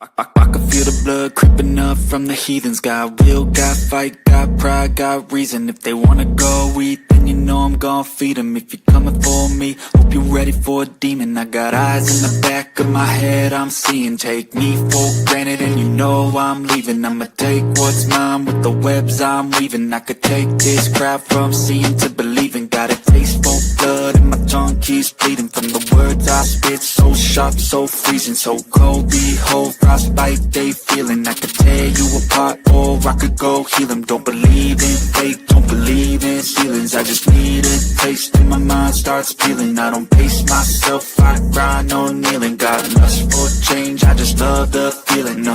I can feel the blood creeping up from the heathens. Got will, got fight, got pride, got reason. If they wanna go eat, then you know I'm gon' feed them. If you're coming for me, hope you're ready for a demon. I got eyes in the back of my head, I'm seeing. Take me for granted and you know I'm leaving. I'ma take what's mine with the webs I'm weaving. I could take this crowd from seeing to believing. Got a taste for blood and my tongue keeps bleeding. From the words I spit, so sharp, so freezing. So cold, behold, frostbite they feeling. I could tear you apart or I could go heal them. Don't believe in fate, don't believe in ceilings. I just need a taste and my mind starts peeling. I don't pace myself, I grind on kneeling. Got lust for change, I just love the feeling.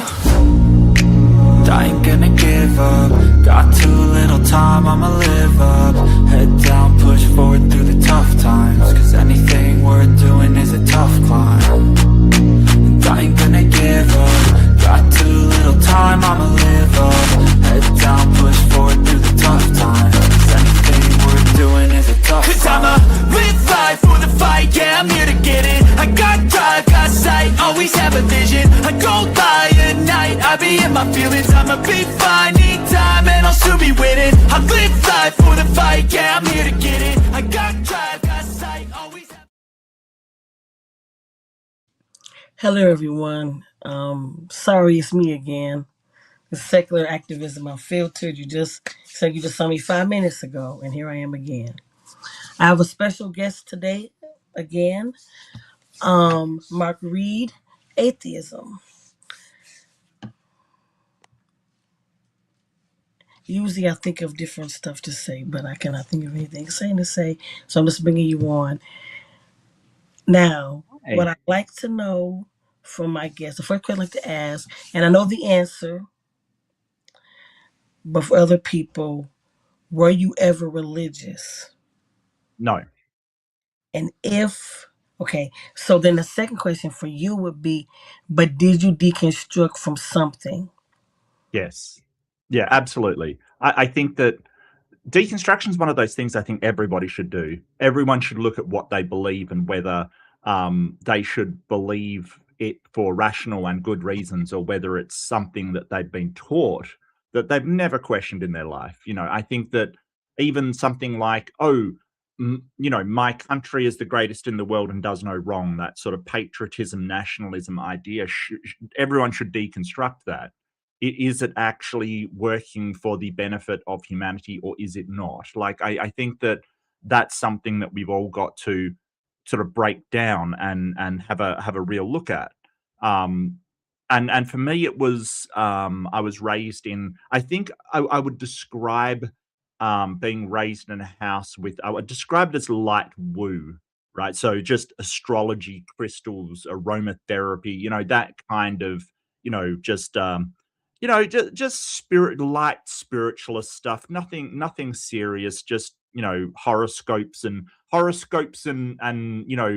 I ain't gonna give up. Got too little time, I'ma live up. Head down, push forward through the tough times. Cause anything worth doing is a tough climb. And I ain't gonna give up. Got too little time, I'ma live up. Head down, push forward through the tough times. Cause anything worth doing is a tough climb. Cause I'ma live life for the fight, yeah, I'm here to get it. I got drive, got sight, always have a vision. I go by at night, I be in my feelings. I'ma be fine, need time, and I'll soon be winning. I live life for the fight, yeah, I'm here to get it. I got drive, got sight, always have... Hello, everyone. Sorry, it's me again. The secular activism Unfiltered. You just saw me 5 minutes ago, and here I am again. I have a special guest today again, Mark Reid, Atheism. Usually I think of different stuff to say, but I cannot think of anything to say, so I'm just bringing you on. Now, what I'd like to know from my guest, the first question I'd like to ask, and I know the answer, but for other people, were you ever religious? No. And okay, so then the second question for you would be, but did you deconstruct from something? Yes. Yeah, absolutely. I think that deconstruction is one of those things I think everybody should do. Everyone should look at what they believe and whether they should believe it for rational and good reasons, or whether it's something that they've been taught that they've never questioned in their life. I think that even something like, my country is the greatest in the world and does no wrong, that sort of patriotism, nationalism idea, everyone should deconstruct that. Is it actually working for the benefit of humanity, or is it not? Like, I think that that's something that we've all got to sort of break down and have a real look at. And for me, it was I was raised in. I think I would describe being raised in a house with. I would describe it as light woo, right? So just astrology, crystals, aromatherapy, that kind of, just just light spiritualist stuff. Nothing serious. Just horoscopes and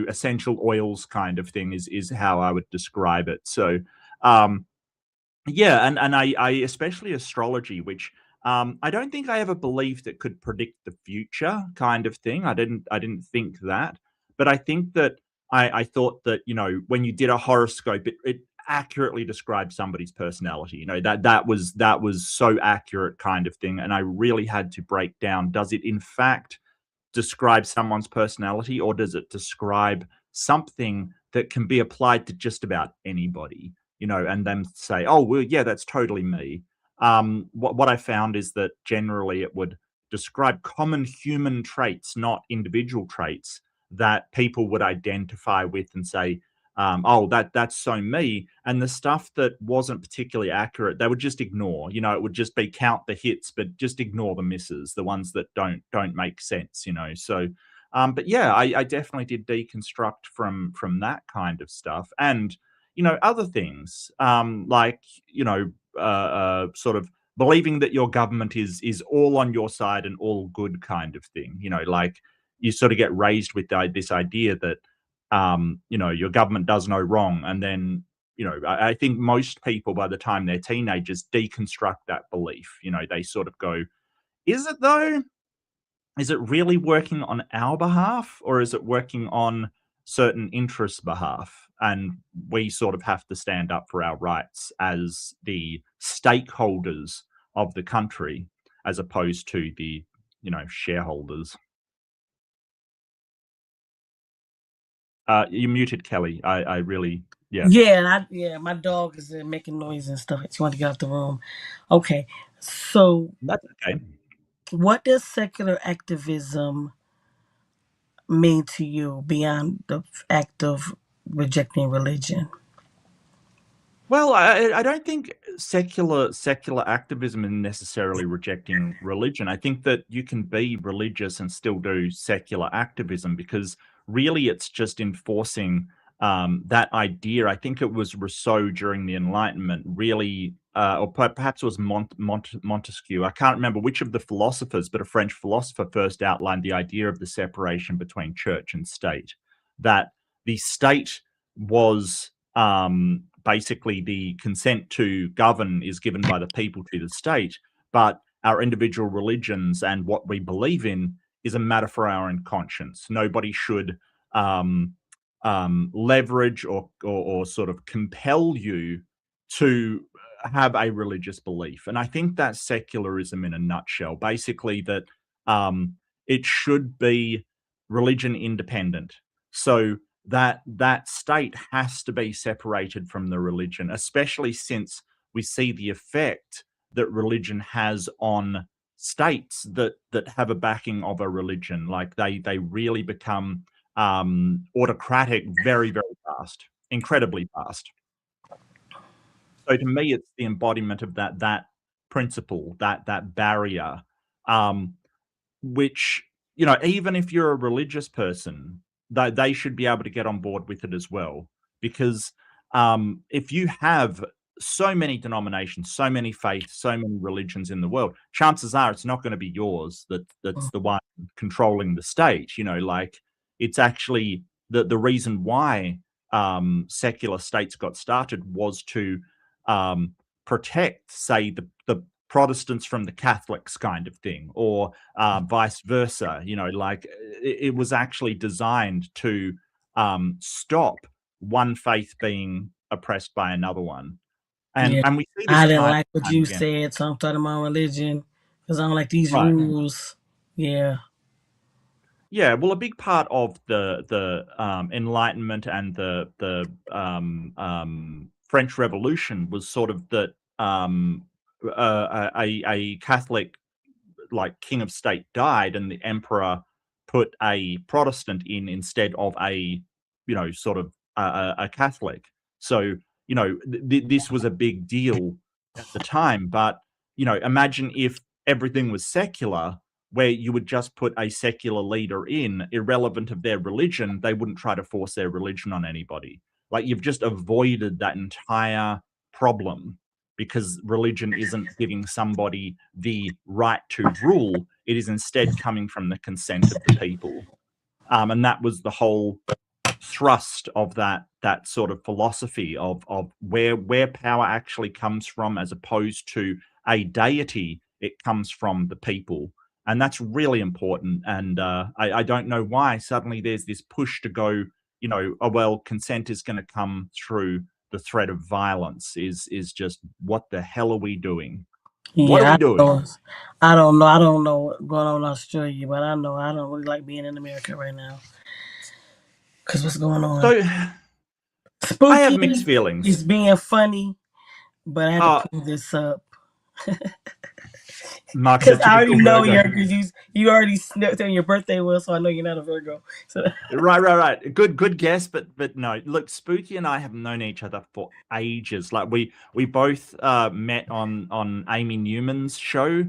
essential oils kind of thing is how I would describe it. So yeah, and I especially astrology, which I don't think I ever believed it could predict the future, kind of thing. I didn't think that, but I think that I thought that when you did a horoscope, it accurately described somebody's personality. That was so accurate, kind of thing. And I really had to break down: does it in fact describe someone's personality, or does it describe something that can be applied to just about anybody? And then say, oh, well, yeah, that's totally me. What I found is that generally it would describe common human traits, not individual traits, that people would identify with and say, oh, that's so me. And the stuff that wasn't particularly accurate, they would just ignore. It would just be count the hits, but just ignore the misses, the ones that don't make sense. So but yeah, I definitely did deconstruct from that kind of stuff. And other things, like sort of believing that your government is all on your side and all good, kind of thing. Like, you sort of get raised with this idea that your government does no wrong, and then I think most people, by the time they're teenagers, deconstruct that belief. They sort of go, is it though? Is it really working on our behalf, or is it working on certain interests' behalf, and we sort of have to stand up for our rights as the stakeholders of the country, as opposed to the shareholders. You muted, Kelly. I really, yeah. Yeah, my dog is making noise and stuff. She want to get out the room. Okay, so That's okay. what does secular activism mean to you beyond the act of rejecting religion? Well, I don't think secular activism is necessarily rejecting religion. I think that you can be religious and still do secular activism, because really it's just enforcing that idea. I think it was Rousseau during the Enlightenment, really, or perhaps it was Montesquieu. I can't remember which of the philosophers, but a French philosopher first outlined the idea of the separation between church and state. That the state was basically the consent to govern is given by the people to the state, but our individual religions and what we believe in is a matter for our own conscience. Nobody should leverage or sort of compel you to have a religious belief. And I think that's secularism in a nutshell. Basically, that it should be religion independent. So that state has to be separated from the religion, especially since we see the effect that religion has on states that have a backing of a religion. Like they really become autocratic very, very fast, incredibly fast. So to me, it's the embodiment of that principle, that barrier, um, which, even if you're a religious person, they should be able to get on board with it as well. Because if you have so many denominations, so many faiths, so many religions in the world, chances are it's not going to be yours that's the one controlling the state. Like, it's actually the reason why secular states got started was to protect, say, the Protestants from the Catholics, kind of thing, or vice versa. Like, it was actually designed to stop one faith being oppressed by another one. Yeah, And we see this I didn't time like what and time you again. said, so I'm starting my own religion because I don't like these Right. rules. Yeah. Yeah, well, a big part of the Enlightenment and the French Revolution was sort of that a Catholic, like, king of state died, and the emperor put a Protestant in instead of a sort of a Catholic. So this was a big deal at the time. But imagine if everything was secular, where you would just put a secular leader in, irrelevant of their religion. They wouldn't try to force their religion on anybody. Like, you've just avoided that entire problem, because religion isn't giving somebody the right to rule. It is instead coming from the consent of the people. And that was the whole thrust of that sort of philosophy of where power actually comes from, as opposed to a deity. It comes from the people. And that's really important. And I don't know why suddenly there's this push to go, oh, well, consent is going to come through the threat of violence. Is just, what the hell are we doing? What are Yeah, we doing? I don't know. I don't know what's going on in Australia, but I know I don't really like being in America right now because what's going on? So I have mixed Spooky feelings. is being funny, but I had to Uh, pull this up Mark is a because I already typical know Virgo. because you already snipped when your birthday was, so I know you're not a Virgo. So Right. Good guess, but no. Look, Spooky and I have known each other for ages. Like, we both met on Amy Newman's show.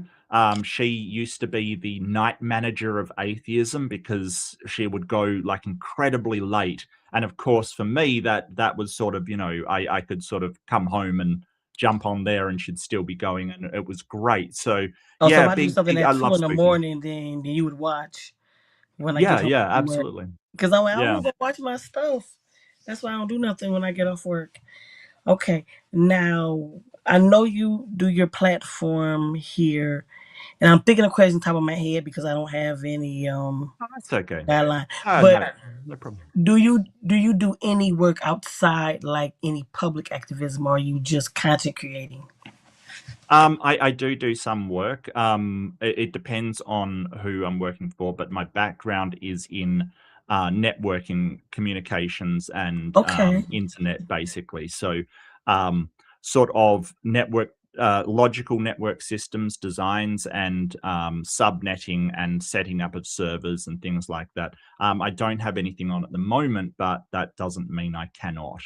She used to be the night manager of Atheism, because she would go, like, incredibly late. And of course, for me, that was sort of, I could sort of come home and jump on there, and she'd still be going, and it was great. So oh, so yeah, if I do something I at two love in the Spooky. morning, then you would watch when I get Yeah, home yeah, from work. absolutely. Because I'm like, I Yeah. want to go watch my stuff. That's why I don't do nothing when I get off work. Okay, now I know you do your platform here And I'm thinking of questions top of my head because I don't have any Oh, that's okay. guideline. No, But no problem. do you do any work outside, like any public activism, or are you just content creating? I do some work. It depends on who I'm working for, but my background is in networking, communications, and Okay. internet, basically. So, sort of logical network systems designs and subnetting and setting up of servers and things like that. I don't have anything on at the moment, but that doesn't mean I cannot.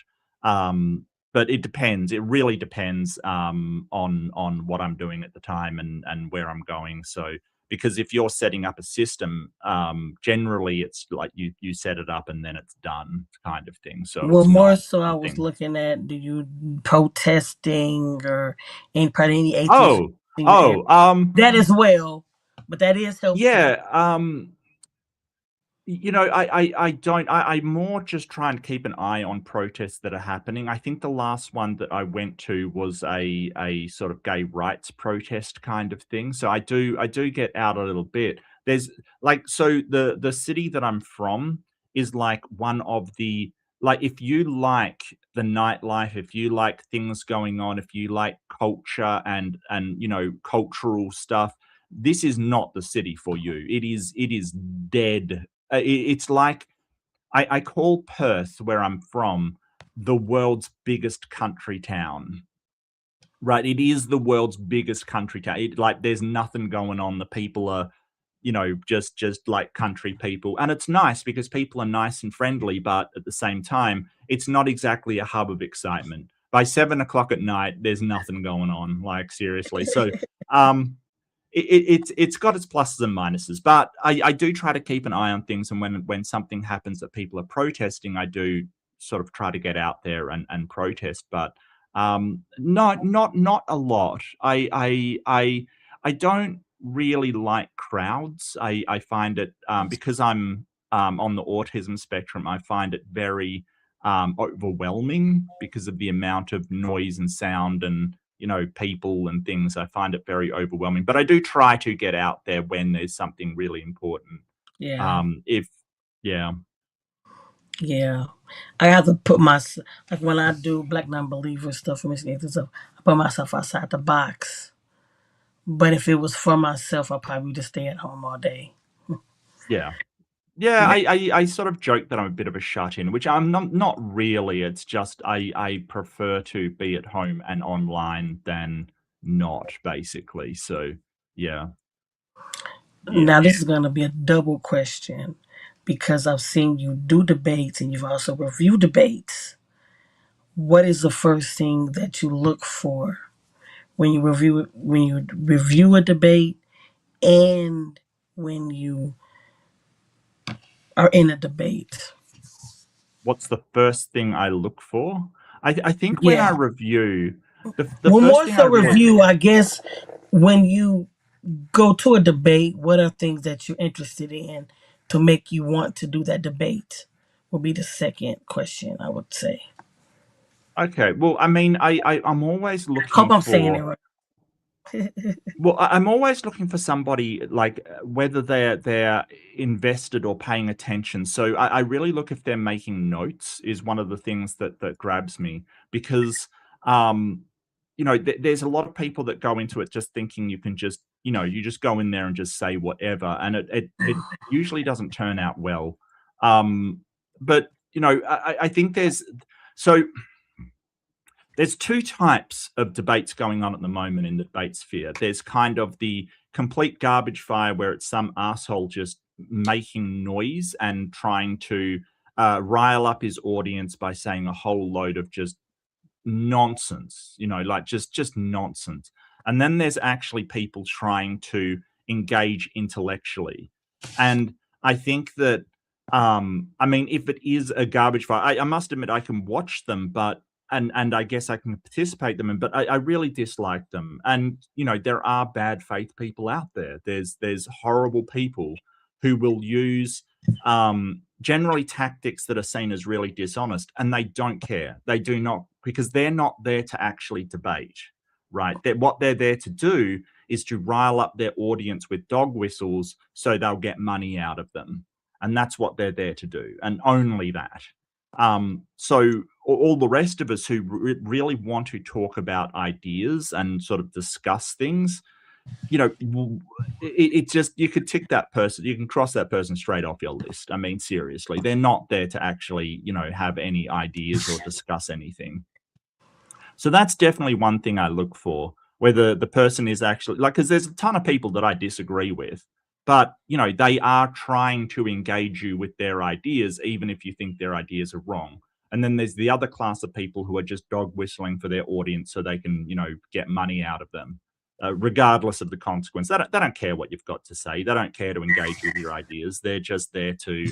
But it depends. It really depends on what I'm doing at the time and where I'm going. So because if you're setting up a system, generally it's like you set it up and then it's done kind of thing. So Well, it's more not so, I was something. looking at, do you protesting or any part of any atheist Oh, in your area? oh, That as well, but that is helpful. yeah. I don't. I more just try and keep an eye on protests that are happening. I think the last one that I went to was a sort of gay rights protest kind of thing. So I do get out a little bit. There's like so the city that I'm from is like one of the like if you like the nightlife, if you like things going on, if you like culture and cultural stuff, this is not the city for you. It is dead. It's like I call Perth, where I'm from, the world's biggest country town. Right? It is the world's biggest country town. Like there's nothing going on. The people are, just like country people, and it's nice because people are nice and friendly. But at the same time, it's not exactly a hub of excitement. By 7 o'clock at night, there's nothing going on. Like seriously. So, um, it's got its pluses and minuses, but I do try to keep an eye on things. And when something happens that people are protesting, I do sort of try to get out there and protest. But not a lot. I don't really like crowds. I find it because I'm on the autism spectrum. I find it very overwhelming because of the amount of noise and sound and people and things. I find it very overwhelming, but I do try to get out there when there's something really important. Yeah, If yeah, yeah. I have to put like when I do Black non-believer stuff for Michigan Atheist stuff, I put myself outside the box. But if it was for myself, I'd probably just stay at home all day. yeah, yeah. Yeah. I sort of joke that I'm a bit of a shut in, which I'm not really. It's just I prefer to be at home and online than not, basically. So yeah, yeah. Now this is gonna be a double question because I've seen you do debates and you've also reviewed debates. What is the first thing that you look for when you review a debate and when you are in a debate? What's the first thing I look for? I think when I Yeah. review, the Well, first more thing I so really review, I guess, when you go to a debate, what are things that you're interested in to make you want to do that debate? Will be the second question, I would say. okay. Well, I mean, I'm always Hope looking I'm saying it for. right. Well, I'm always looking for somebody like whether they're invested or paying attention. So I really look if they're making notes is one of the things that grabs me because um there's a lot of people that go into it just thinking you can just you just go in there and just say whatever, and it usually doesn't turn out well. But I think so there's two types of debates going on at the moment in the debate sphere. There's kind of the complete garbage fire where it's some asshole just making noise and trying to rile up his audience by saying a whole load of just nonsense, like just nonsense. And then there's actually people trying to engage intellectually. And I think that I mean, if it is a garbage fire, I must admit I can watch them, but and I guess I can participate them in, but I really dislike them. And there are bad faith people out there. There's horrible people who will use generally tactics that are seen as really dishonest, and they don't care. They do not, because they're not there to actually debate. right? What they're there to do is to rile up their audience with dog whistles so they'll get money out of them. And that's what they're there to do, and only that. So all the rest of us who really want to talk about ideas and sort of discuss things, it just, you could tick that person, you can cross that person straight off your list. I mean, seriously, they're not there to actually, have any ideas or discuss anything. So that's definitely one thing I look for, whether the person is actually because there's a ton of people that I disagree with, but they are trying to engage you with their ideas, even if you think their ideas are wrong. And then there's the other class of people who are just dog whistling for their audience so they can, get money out of them, regardless of the consequence. They don't care what you've got to say. They don't care to engage with your ideas. They're just there to,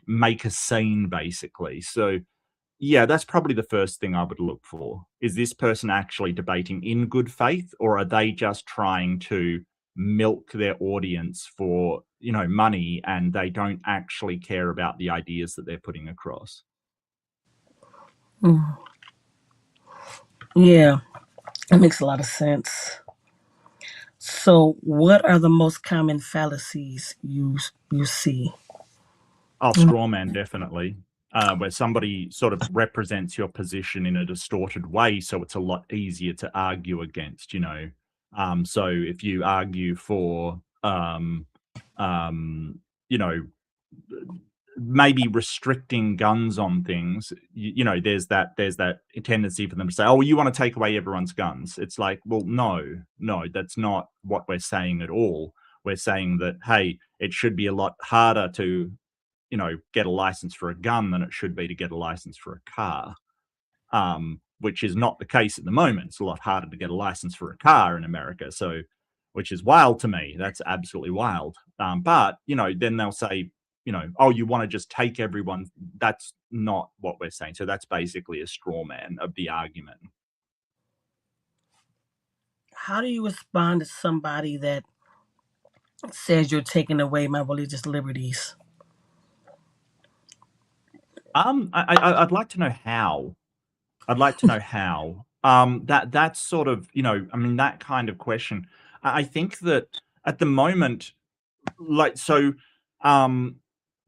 make a scene, basically. So, yeah, that's probably the first thing I would look for. Is this person actually debating in good faith, or are they just trying to milk their audience for, money, and they don't actually care about the ideas that they're putting across? Yeah, that makes a lot of sense. So, what are the most common fallacies you see? Oh, straw man, definitely. Where somebody sort of represents your position in a distorted way, so it's a lot easier to argue against, So if you argue for, maybe restricting guns on things, there's that tendency for them to say, oh, you want to take away everyone's guns. It's like, well, no, that's not what we're saying at all. We're saying that, hey, it should be a lot harder to get a license for a gun than it should be to get a license for a car, which is not the case at the moment. It's a lot harder to get a license for a car in America, so, which is wild to me. That's absolutely wild. But then they'll say, oh, you want to just take everyone. That's not what we're saying. So that's basically a straw man of the argument. How do you respond to somebody that says you're taking away my religious liberties? I'd like to know how. I'd like to know how. That's sort of, I mean, that kind of question. I think that at the moment,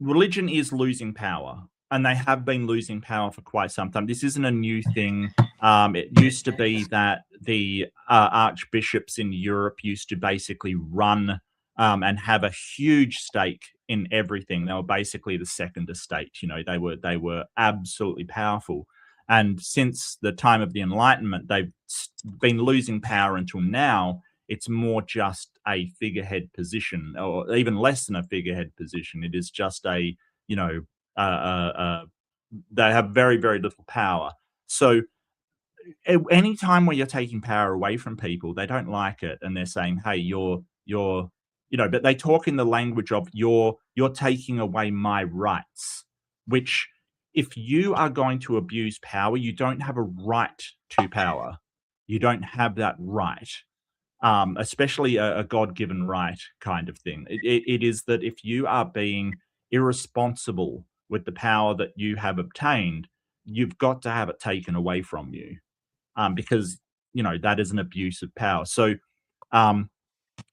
religion is losing power, and they have been losing power for quite some time. This isn't a new thing. It used to be that the archbishops in Europe used to basically run and have a huge stake in everything. They were basically the second estate. They were absolutely powerful. And since the time of the Enlightenment, they've been losing power until now. It's more just a figurehead position, or even less than a figurehead position. It is just they have very, very little power. So any time where you're taking power away from people, they don't like it, and they're saying, hey, you're but they talk in the language of you're taking away my rights, which, if you are going to abuse power, you don't have a right to power. You don't have that right, especially a God-given right kind of thing. It is that if you are being irresponsible with the power that you have obtained, you've got to have it taken away from you, because that is an abuse of power. So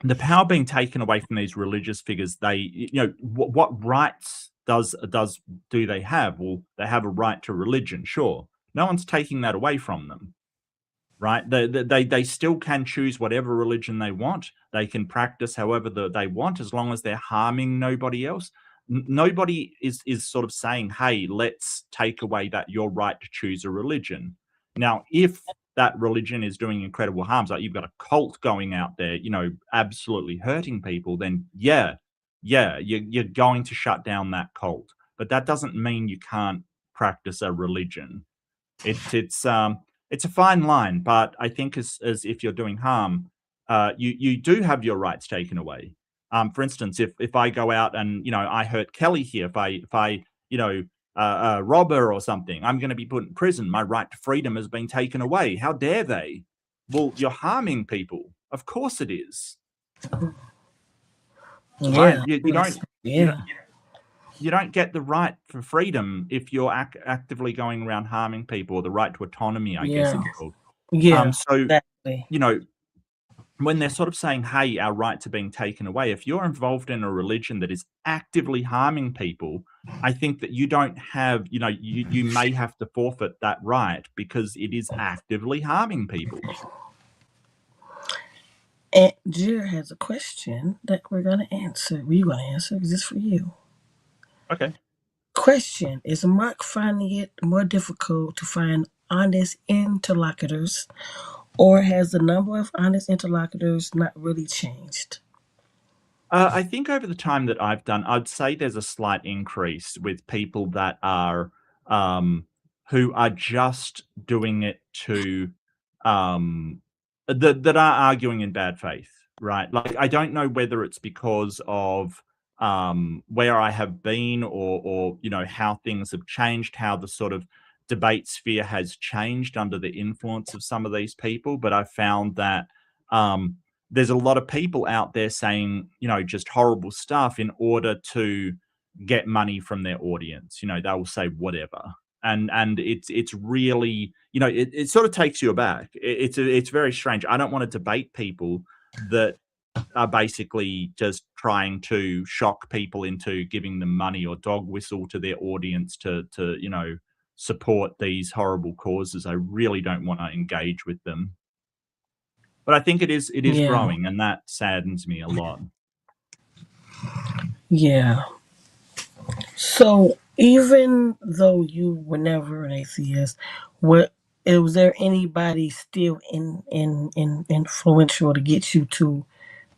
the power being taken away from these religious figures, they, what rights do they have? Well, they have a right to religion, sure. No one's taking that away from them, right? They still can choose whatever religion they want. They can practice however they want, as long as they're harming nobody else. Nobody is sort of saying, hey, let's take away your right to choose a religion. Now, if that religion is doing incredible harms, like you've got a cult going out there, absolutely hurting people, then you're going to shut down that cult. But that doesn't mean you can't practice a religion. It's a fine line, but I think as if you're doing harm, you do have your rights taken away. For instance, if I go out and I hurt Kelly here, if I rob her or something, I'm going to be put in prison. My right to freedom has been taken away. How dare they? Well, you're harming people. Of course it is. Yeah, right? You don't get the right for freedom if you're actively going around harming people, or the right to autonomy, I guess it's called. Yeah, So exactly. you know, when they're sort of saying, hey, our rights are being taken away, if you're involved in a religion that is actively harming people, I think that you don't have, you may have to forfeit that right because it is actively harming people. And Jer has a question that we're going to answer. We're going to answer because it's for you. Okay. Question: is Mark finding it more difficult to find honest interlocutors, or has the number of honest interlocutors not really changed? I think over the time that I've done, I'd say there's a slight increase with people that are who are just doing it to that are arguing in bad faith, right? Like I don't know whether it's because of where I have been or how things have changed, how the sort of debate sphere has changed under the influence of some of these people, but I found that um there's a lot of people out there saying, just horrible stuff in order to get money from their audience. They will say whatever. And it's really, it sort of takes you aback. It's very strange. I don't want to debate people that are basically just trying to shock people into giving them money or dog whistle to their audience to support these horrible causes. I really don't want to engage with them. But I think it is Yeah, growing, and that saddens me a lot. yeah. So even though you were never an atheist, what was there anybody still in influential to get you to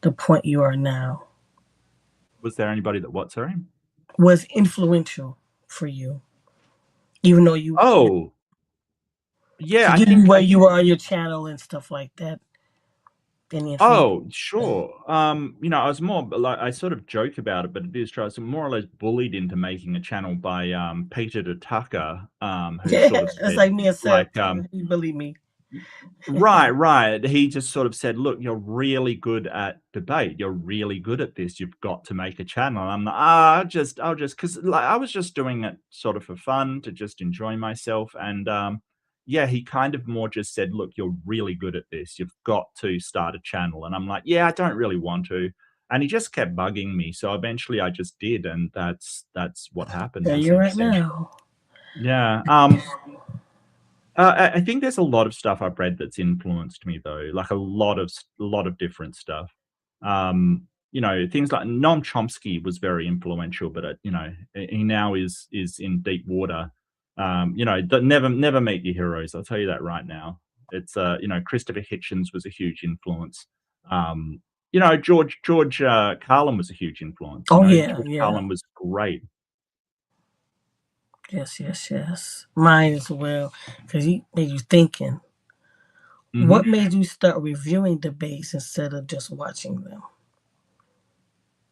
the point you are now? Was there anybody that what, sorry? Was influential for you, even though you Oh, to yeah, I get you think where I you think were on your channel and stuff like that. Any influence? Oh, sure. I was more like I sort of joke about it, but it is true. I was more or less bullied into making a channel by Peter de Tucker, who sort of That's said like me and Sarah like Taylor. You believe me? right, right. He just sort of said, "Look, you're really good at debate. You're really good at this. You've got to make a channel." And I'm like, I'll just, because like I was just doing it sort of for fun to just enjoy myself. And yeah, he kind of more just said, "Look, you're really good at this. You've got to start a channel." And I'm like, "Yeah, I don't really want to." And he just kept bugging me. So eventually, I just did, and that's what happened There you're at essentially. now. Yeah. I think there's a lot of stuff I've read that's influenced me though, like a lot of different stuff. Things like Noam Chomsky was very influential, but he now is in deep water. Never meet your heroes. I'll tell you that right now. It's Christopher Hitchens was a huge influence. George Carlin was a huge influence. Oh yeah, George yeah. Carlin was great. Yes, yes, yes. Mine as well, because he made you thinking. What Mhm. made you start reviewing debates instead of just watching them?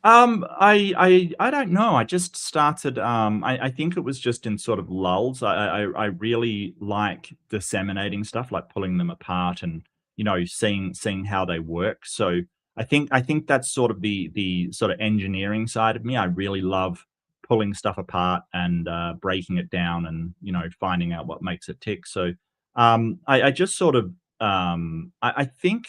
I don't know. I just started. I think it was just in sort of lulls. I really like disseminating stuff, like pulling them apart and seeing how they work. So I think that's sort of the sort of engineering side of me. I really love pulling stuff apart and breaking it down and finding out what makes it tick. So I just sort of I think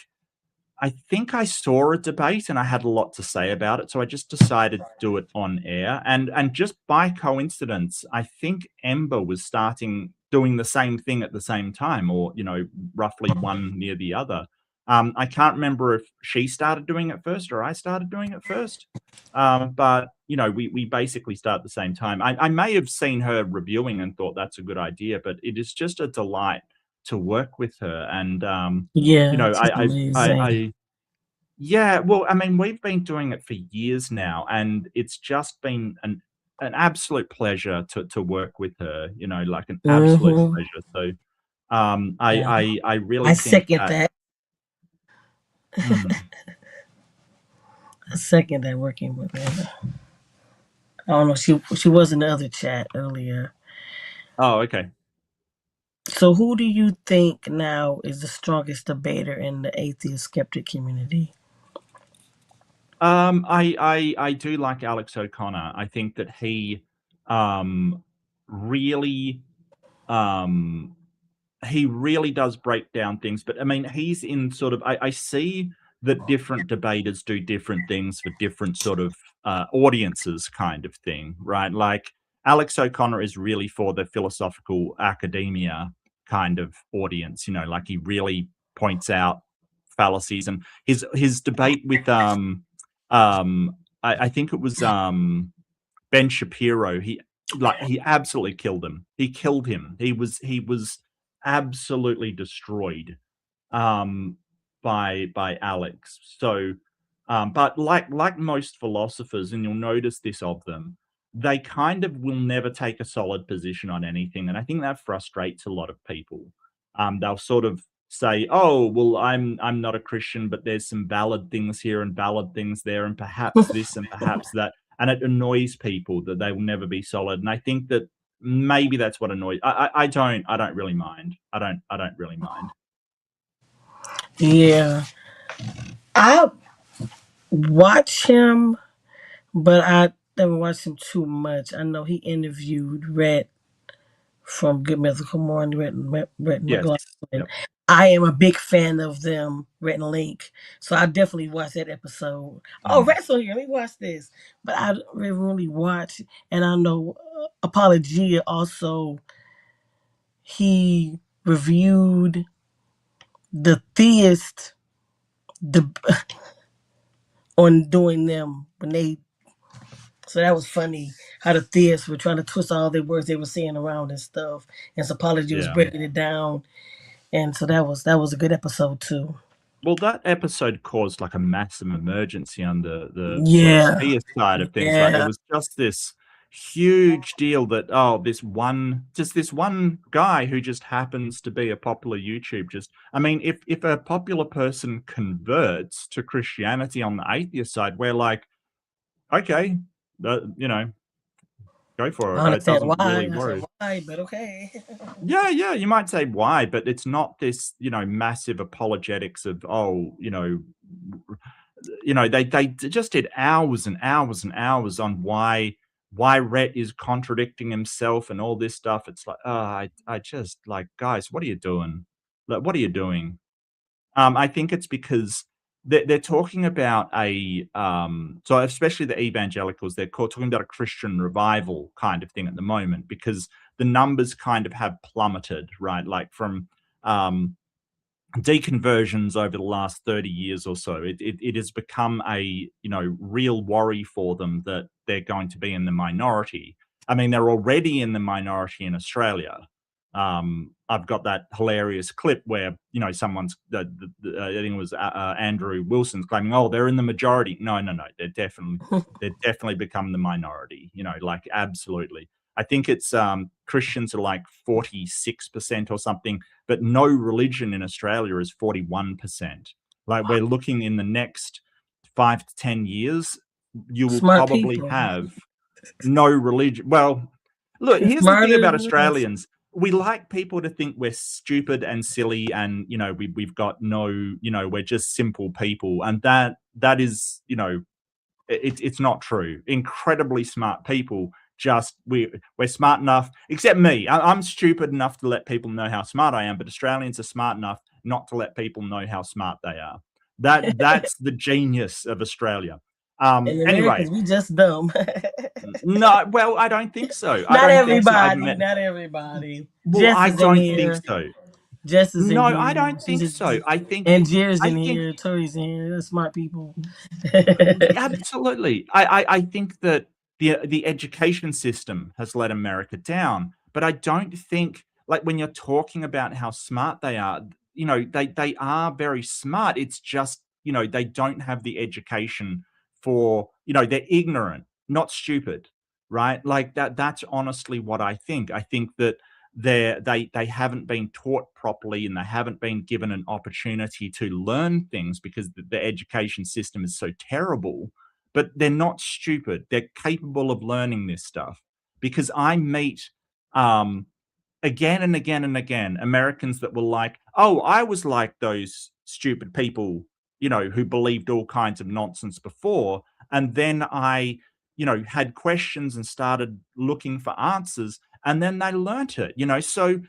I saw a debate and I had a lot to say about it, so I just decided to do it on air. And just by coincidence, I think Ember was starting doing the same thing at the same time, or roughly one near the other. I can't remember if she started doing it first or I started doing it first. But we basically start at the same time. I may have seen her reviewing and thought that's a good idea, but it is just a delight to work with her. And Yeah, it's amazing. I yeah, well, I mean, we've been doing it for years now, and it's just been an absolute pleasure to work with her, like an absolute Mm-hmm. pleasure. So, I Yeah, I I really I think second that that. mm, I second that working with her. I don't know. She was in the other chat earlier. oh, okay. So, who do you think now is the strongest debater in the atheist skeptic community? I do like Alex O'Connor. I think that he, really, um he really does break down things. But I mean, he's in sort of, I see that different debaters do different things for different sort of audiences, kind of thing, right? Like Alex O'Connor is really for the philosophical academia kind of audience, you know, like he really points out fallacies. And his debate with I think it was Ben Shapiro, he absolutely killed him. He killed him. He was absolutely destroyed um, by Alex. So, but like most philosophers, and you'll notice this of them, they kind of will never take a solid position on anything, and I think that frustrates a lot of people. They'll sort of say, "Oh, well, I'm not a Christian, but there's some valid things here and valid things there, and perhaps this and perhaps that," and it annoys people that they will never be solid. And I think that maybe that's what annoys. I don't really mind. I don't really mind. Yeah, I watch him, but I never watched him too much. I know he interviewed Rhett from Good Mythical Morning, Rhett Yes. McLaughlin. Yep. I am a big fan of them, Rhett and Link. So I definitely watched that episode. Oh, Mm. Rhett's on here. Let me watch this. But I didn't really watch. And I know Apologia also, he reviewed the Theist the on doing them when they. So that was funny how the theists were trying to twist all the words they were saying around and stuff. And Apology was Yeah. breaking it down. And so that was a good episode too. Well, that episode caused like a massive emergency on the sort of Yeah. theist side of things, right? There Yeah. was just this huge deal that, oh, this one guy who just happens to be a popular YouTube, just, I mean, if a popular person converts to Christianity on the atheist side, we're like, okay, you know, go for I it. It understand doesn't why. really I said worry. why, but okay. Yeah, yeah, you might say why, but it's not this, massive apologetics of, oh, they just did hours and hours and hours on why Rhett is contradicting himself and all this stuff. It's like, oh, I just like, guys, what are you doing? Like, what are you doing? I think it's because they're talking about so especially the evangelicals, talking about a Christian revival kind of thing at the moment, because the numbers kind of have plummeted, right? Like from um, deconversions over the last 30 years or so, it has become a real worry for them that they're going to be in the minority. I mean, they're already in the minority in Australia. I've got that hilarious clip where someone's I think it was Andrew Wilson's claiming, oh, they're in the majority. No, no, no, they're definitely become the minority. Like, absolutely. I think it's Christians are like 46% or something, but no religion in Australia is 41%. Like, we're looking in the next 5 to 10 years, you will Smart probably people. have no religion. Well, look, here's the thing Smarter about than us. Australians. We like people to think we're stupid and silly, and we've got no, we're just simple people, and that is, it's not true. Incredibly smart people, just we're smart enough, except me. I'm stupid enough to let people know how smart I am, but Australians are smart enough not to let people know how smart they are. That's the genius of Australia. In Anyway, Americans, we just dumb. no, well, I don't think so. I Not don't think so. I've everybody. met. Not everybody. Well, Jess I is in don't think here. so. Jess is in No, I here. don't think so. I think, And Jerry's I in think here. Tori's in here. They're smart people. absolutely. I think that the education system has let America down, but I don't think, like, when you're talking about how smart they are, they are very smart. It's just, they don't have the education for, they're ignorant, not stupid, right? Like, that's honestly what I think. I think that they haven't been taught properly, and they haven't been given an opportunity to learn things because the education system is so terrible. But they're not stupid. They're capable of learning this stuff, because I meet um again and again and again Americans that were like, oh, I was like those stupid people, who believed all kinds of nonsense before, and then I had questions and started looking for answers, and then they learnt it. So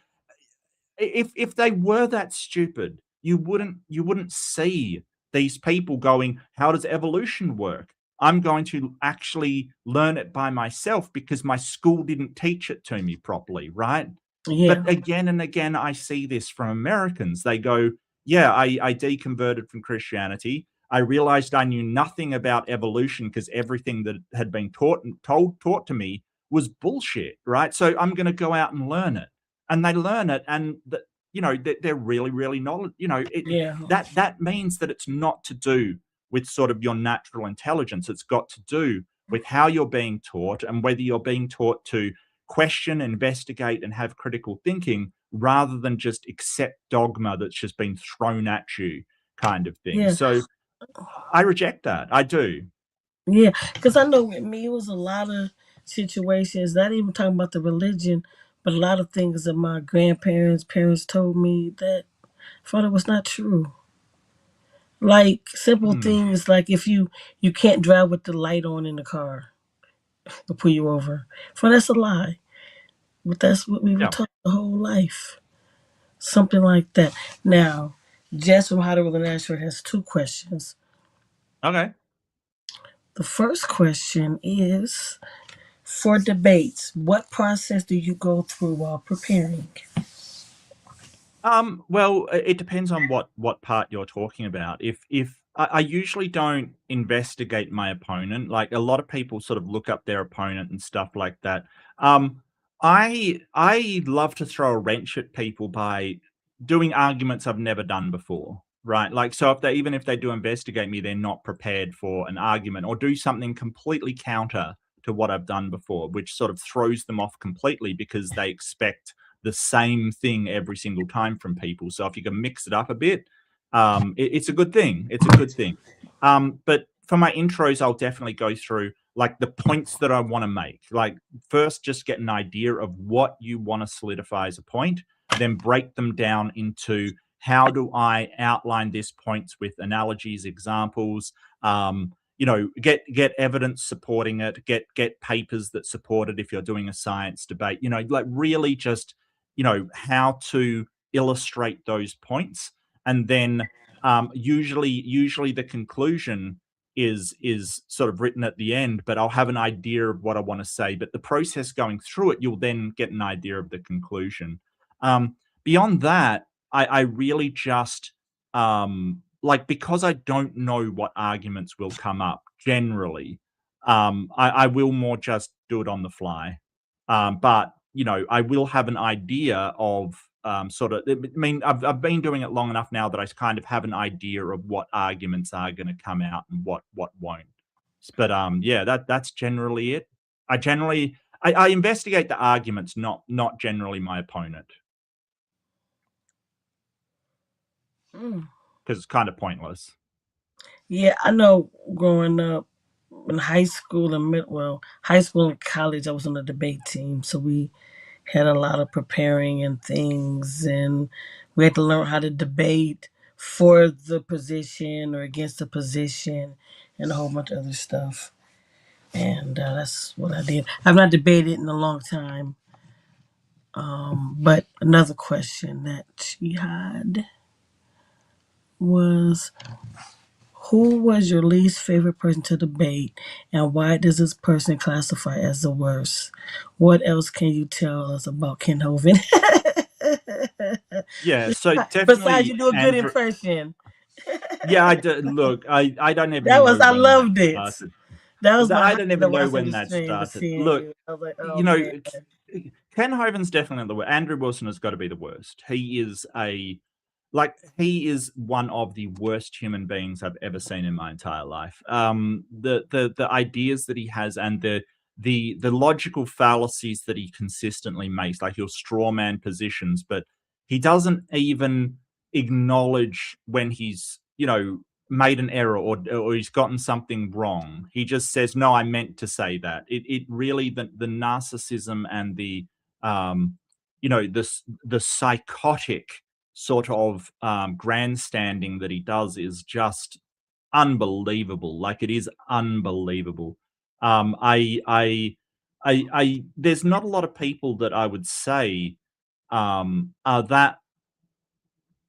if they were that stupid, you wouldn't see these people going, how does evolution work? I'm going to actually learn it by myself because my school didn't teach it to me properly, right? Yeah, But again and again, I see this from Americans. They go, yeah, I deconverted from Christianity. I realized I knew nothing about evolution because everything that had been taught to me was bullshit, right? So I'm going to go out and learn it. And they learn it, and they're really, really knowledge. yeah, That means that it's not to do with sort of your natural intelligence. It's got to do with how you're being taught and whether you're being taught to question, investigate, and have critical thinking rather than just accept dogma that's just been thrown at you, kind of thing. yeah, So I reject that. I do. yeah. Because I know with me, it was a lot of situations, not even talking about the religion, but a lot of things that my grandparents, parents told me that I thought it was not true. Like simple Hmm. things, like if you can't drive with the light on in the car, they'll pull you over. For that's a lie, but that's what we were Yeah. taught the whole life. Something like that. Now, Jess from How to Rule an Answer has two questions. Okay. The first question is for debates, what process do you go through while preparing? Well, it depends on what part you're talking about. If I usually don't investigate my opponent, like a lot of people sort of look up their opponent and stuff like that. Um, I love to throw a wrench at people by doing arguments I've never done before, right? Like, so if they do investigate me, they're not prepared for an argument or do something completely counter to what I've done before, which sort of throws them off completely because they expect the same thing every single time from people. So if you can mix it up a bit, it's a good thing. It's a good thing. But for my intros, I'll definitely go through like the points that I want to make. Like first, just get an idea of what you want to solidify as a point, then break them down into how do I outline this points with analogies, examples. Get evidence supporting it. Get papers that support it if you're doing a science debate. Like really just how to illustrate those points, and then usually the conclusion is sort of written at the end, but I'll have an idea of what I want to say. But the process going through it, you'll then get an idea of the conclusion. Beyond that, I really just like, because I don't know what arguments will come up generally. I will more just do it on the fly. But I will have an idea of sort of. I mean, I've been doing it long enough now that I kind of have an idea of what arguments are going to come out and what won't. But yeah, that's generally it. I investigate the arguments, not generally my opponent, Mm. because it's kind of pointless. Yeah, I know growing up in high school and high school and college, I was on the debate team. So we had a lot of preparing and things, and we had to learn how to debate for the position or against the position and a whole bunch of other stuff. And that's what I did. I've not debated in a long time. But another question that she had was, who was your least favorite person to debate, and why does this person classify as the worst? What else can you tell us about Ken Hovind? Yeah, so Besides, definitely you do a good Andrew. impression. Yeah, I do. Look, I don't That even was, know I when that loved it. started. That was my I don't highlight even of know watching when the that stream, was started. seeing Look, you. I was like, oh you know, man. Ken Hovind's definitely the worst. Andrew Wilson has got to be the worst. He is one of the worst human beings I've ever seen in my entire life. The ideas that he has and the logical fallacies that he consistently makes, like he'll strawman positions, but he doesn't even acknowledge when he's made an error or he's gotten something wrong. He just says, "No, I meant to say that." It really, the narcissism and um the psychotic sort of grandstanding that he does is just unbelievable. Like, it is unbelievable. There's not a lot of people that I would say are that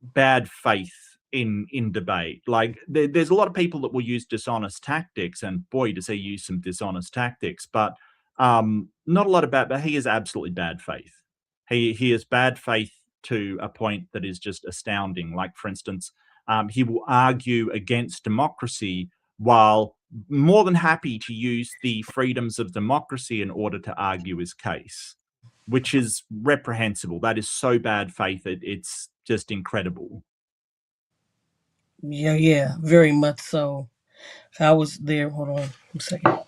bad faith in debate. Like there's a lot of people that will use dishonest tactics, and boy, does he use some dishonest tactics. But not a lot about. But he is absolutely bad faith. He is bad faith to a point that is just astounding. Like for instance, he will argue against democracy while more than happy to use the freedoms of democracy in order to argue his case, which is reprehensible. That is so bad faith. It's just incredible. Yeah, very much so. I was there. Hold on a second.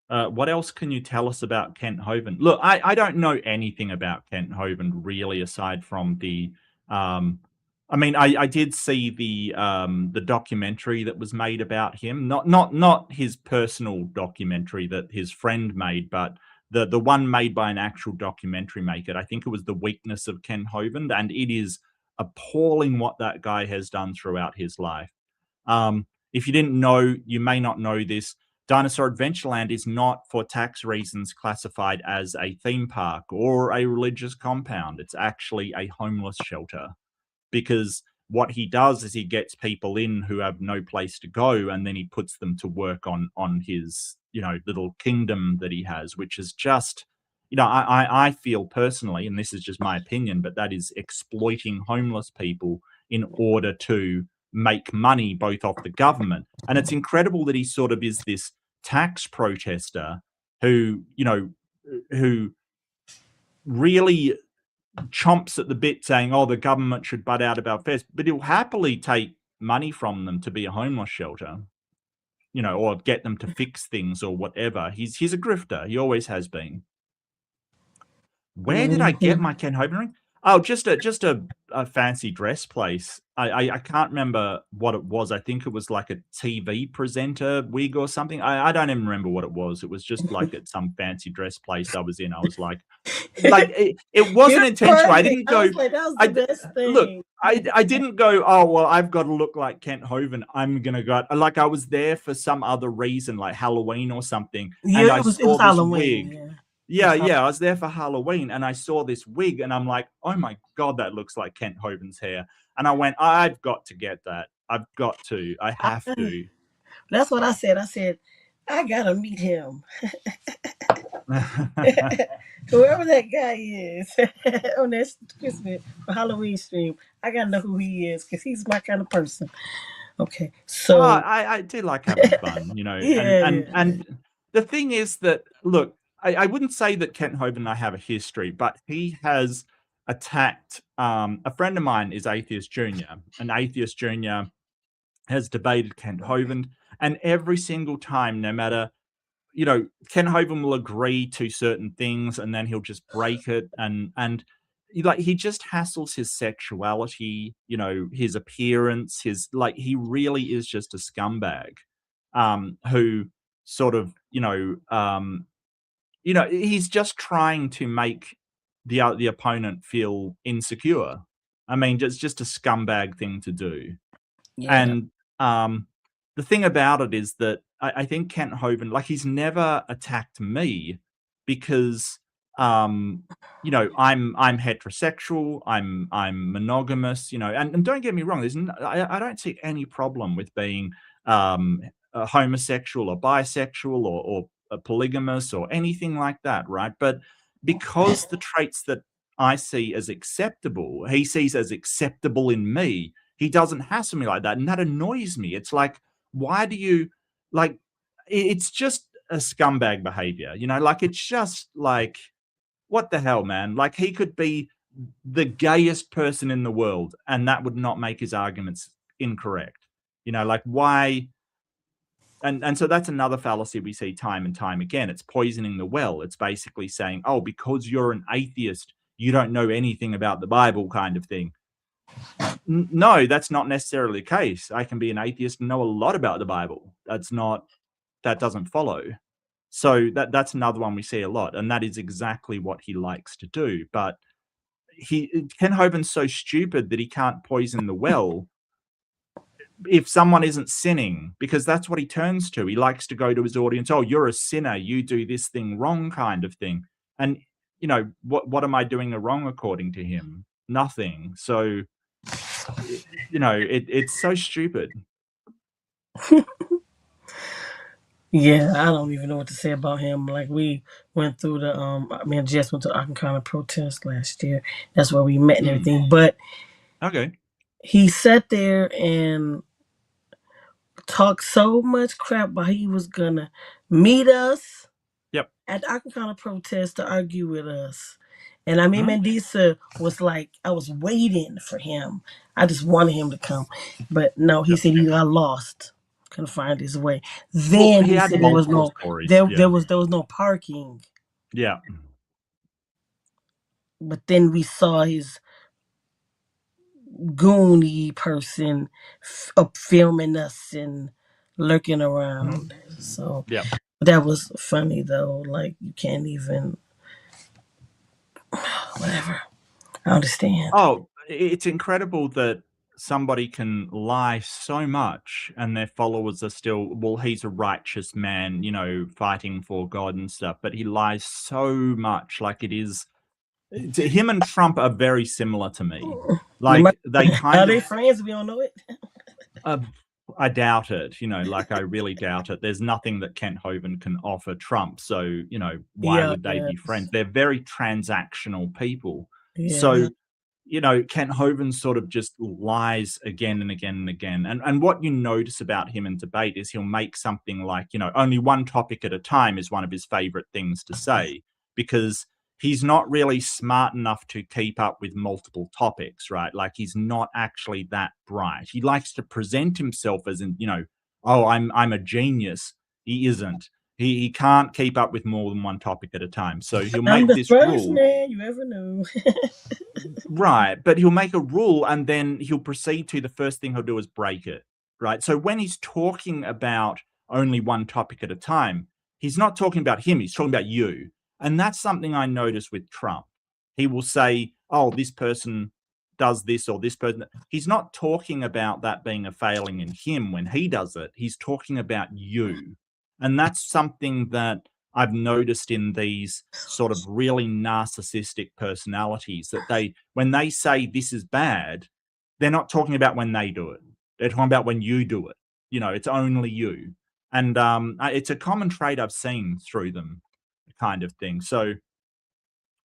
What else can you tell us about Kent Hovind? Look, I don't know anything about Kent Hovind really, aside from the. I mean, I did see the documentary that was made about him. Not his personal documentary that his friend made, but the one made by an actual documentary maker. I think it was The Weakness of Kent Hovind, and it is appalling what that guy has done throughout his life. If you didn't know, you may not know this. Dinosaur Adventureland is not, for tax reasons, classified as a theme park or a religious compound. It's actually a homeless shelter, because what he does is he gets people in who have no place to go, and then he puts them to work on his little kingdom that he has, which is just I feel personally, and this is just my opinion, but that is exploiting homeless people in order to make money both off the government. And it's incredible that he sort of is this tax protester who who really chomps at the bit saying, oh, the government should butt out of our affairs, but he'll happily take money from them to be a homeless shelter, or get them to fix things or whatever. He's a grifter. He always has been. Where did I get my Ken Hovind ring? Oh, just a fancy dress place. I can't remember what it was. I think it was like a TV presenter wig or something. I don't even remember what it was. It was just like at some fancy dress place I was in. I was like it wasn't intentional. I didn't go. I was like, that was the best thing. Look, I didn't go, oh, well, I've got to look like Kent Hovind. I'm going to go. Like I was there for some other reason, like Halloween or something. Yeah, and I it was saw this Halloween. wig. Yeah, I was there for Halloween, and I saw this wig, and I'm like, oh my God, that looks like Kent Hovind's hair. And I went, I've got to get that. I've got to. I have to. That's what I said. I said, I got to meet him. Whoever that guy is on that Christmas or Halloween stream, I got to know who he is, because he's my kind of person. Okay, so. I do like having fun, and the thing is that, look, I wouldn't say that Kent Hovind and I have a history, but he has attacked a friend of mine is Atheist Junior, and Atheist Junior has debated Kent Hovind, and every single time, no matter, Kent Hovind will agree to certain things and then he'll just break it, and he just hassles his sexuality, his appearance, he really is just a scumbag, who sort of, he's just trying to make the opponent feel insecure. I mean, it's just a scumbag thing to do. Yeah. And the thing about it is that I think Kent Hovind, he's never attacked me because, I'm heterosexual, I'm monogamous, and don't get me wrong, I don't see any problem with being a homosexual or bisexual or a polygamous or anything like that, right? But because the traits that I see as acceptable, he sees as acceptable in me, he doesn't hassle me like that, and that annoys me. It's like, why do you it's just a scumbag behavior, it's just like, what the hell, man? He could be the gayest person in the world and that would not make his arguments incorrect. Why? And so that's another fallacy we see time and time again. It's poisoning the well. It's basically saying, oh, because you're an atheist, you don't know anything about the Bible, kind of thing. No, that's not necessarily the case. I can be an atheist and know a lot about the Bible. That doesn't follow. So that's another one we see a lot, and that is exactly what he likes to do. But Ken Hovind's so stupid that he can't poison the well if someone isn't sinning, because that's what he turns to. He likes to go to his audience, oh, you're a sinner, you do this thing wrong, kind of thing. And what am I doing wrong according to him? Nothing. So it's so stupid. Yeah, I don't even know what to say about him. Like we went through the I just went to the Akron protest last year. That's where we met and everything. But Okay. he sat there and talked so much crap about he was gonna meet us Yep. at the Akron protest to argue with us. And I mean, Mhm. Mandisa was like, I was waiting for him. I just wanted him to come. But no, he Yep. said he got lost, couldn't find his way. Well, Then he he had said there was multiple no stories. Yeah. there was no parking. Yeah. But then we saw his goony person up filming us and lurking Mhm. around. So Yep. that was funny though. Like you can't even whatever. I understand. Oh, it's incredible that somebody can lie so much and their followers are still, well, he's a righteous man, fighting for God and stuff, but he lies so much. Like him and Trump are very similar to me. Like they Are kind they of, friends? We don't know it. uh, I doubt it, like I really doubt it. There's nothing that Kent Hovind can offer Trump. So, why Yeah, would they yeah, be friends? They're very transactional people. yeah. So, Kent Hovind sort of just lies again and again and again. And what you notice about him in debate is he'll make something like, only one topic at a time is one of his favorite things to say, because he's not really smart enough to keep up with multiple topics, right? Like he's not actually that bright. He likes to present himself as oh, I'm a genius. He isn't. He can't keep up with more than one topic at a time. So he'll I'm make the this first rule. man you ever knew. Right, but he'll make a rule and then he'll proceed to, the first thing he'll do is break it, right? So when he's talking about only one topic at a time, he's not talking about him, he's talking about you. And that's something I notice with Trump. He will say, oh, this person does this or this person. He's not talking about that being a failing in him when he does it. He's talking about you. And that's something that I've noticed in these sort of really narcissistic personalities, that when they say this is bad, they're not talking about when they do it. They're talking about when you do it. It's only you. And it's a common trait I've seen through them, kind of thing. So,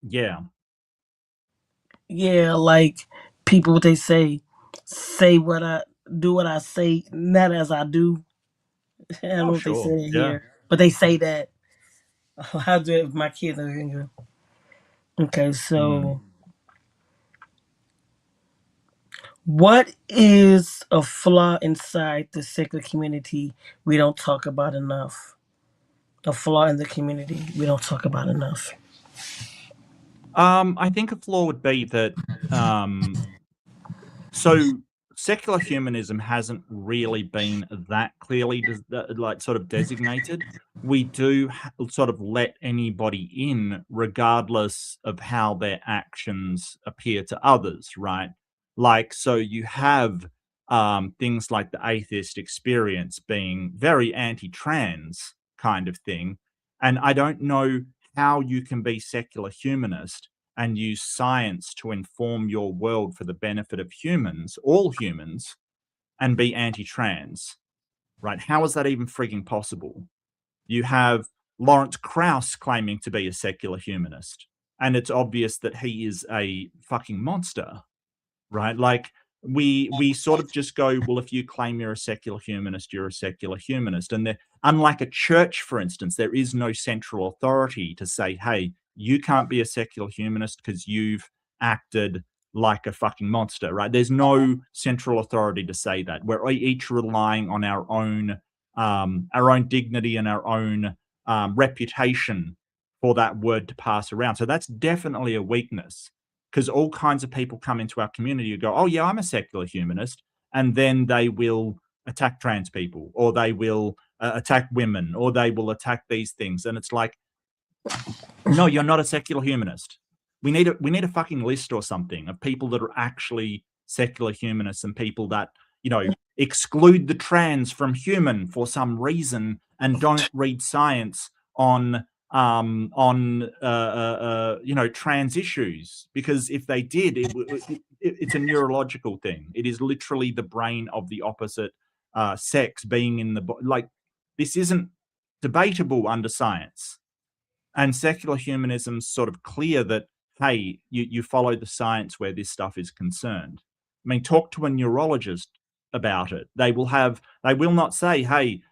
yeah. Yeah, like people what they say what I do what I say, not as I do. I don't Oh, know if they sure. say it Yeah. here, but they say that. I do it with my kids. Okay, Mm. so what is a flaw inside the secular community we don't talk about enough? A flaw in the community we don't talk about enough. I think a flaw would be that um, so secular humanism hasn't really been that clearly like sort of designated. We do sort of let anybody in regardless of how their actions appear to others, right? Like, so you have things like the atheist experience being very anti-trans kind of thing. And I don't know how you can be secular humanist and use science to inform your world for the benefit of humans, all humans, and be anti-trans, right? How is that even freaking possible? You have Lawrence Krauss claiming to be a secular humanist, and it's obvious that he is a fucking monster, right? Like we sort of just go, well, if you claim you're a secular humanist, you're a secular humanist. And unlike a church, for instance, there is no central authority to say, hey, you can't be a secular humanist because you've acted like a fucking monster, right? There's no central authority to say that. We're each relying on our own dignity and our own reputation for that word to pass around. So that's definitely a weakness, because all kinds of people come into our community who go, oh, yeah, I'm a secular humanist. And then they will attack trans people, or they will attack women, or they will attack these things. And it's like, no, you're not a secular humanist. We need a fucking list or something of people that are actually secular humanists and people that, exclude the trans from human for some reason and don't read science on on trans issues, because if they did, it's a neurological thing. It is literally the brain of the opposite sex being in the like. This isn't debatable under science, and secular humanism's sort of clear that, hey, you follow the science where this stuff is concerned. I mean, talk to a neurologist about it. They will not say, hey,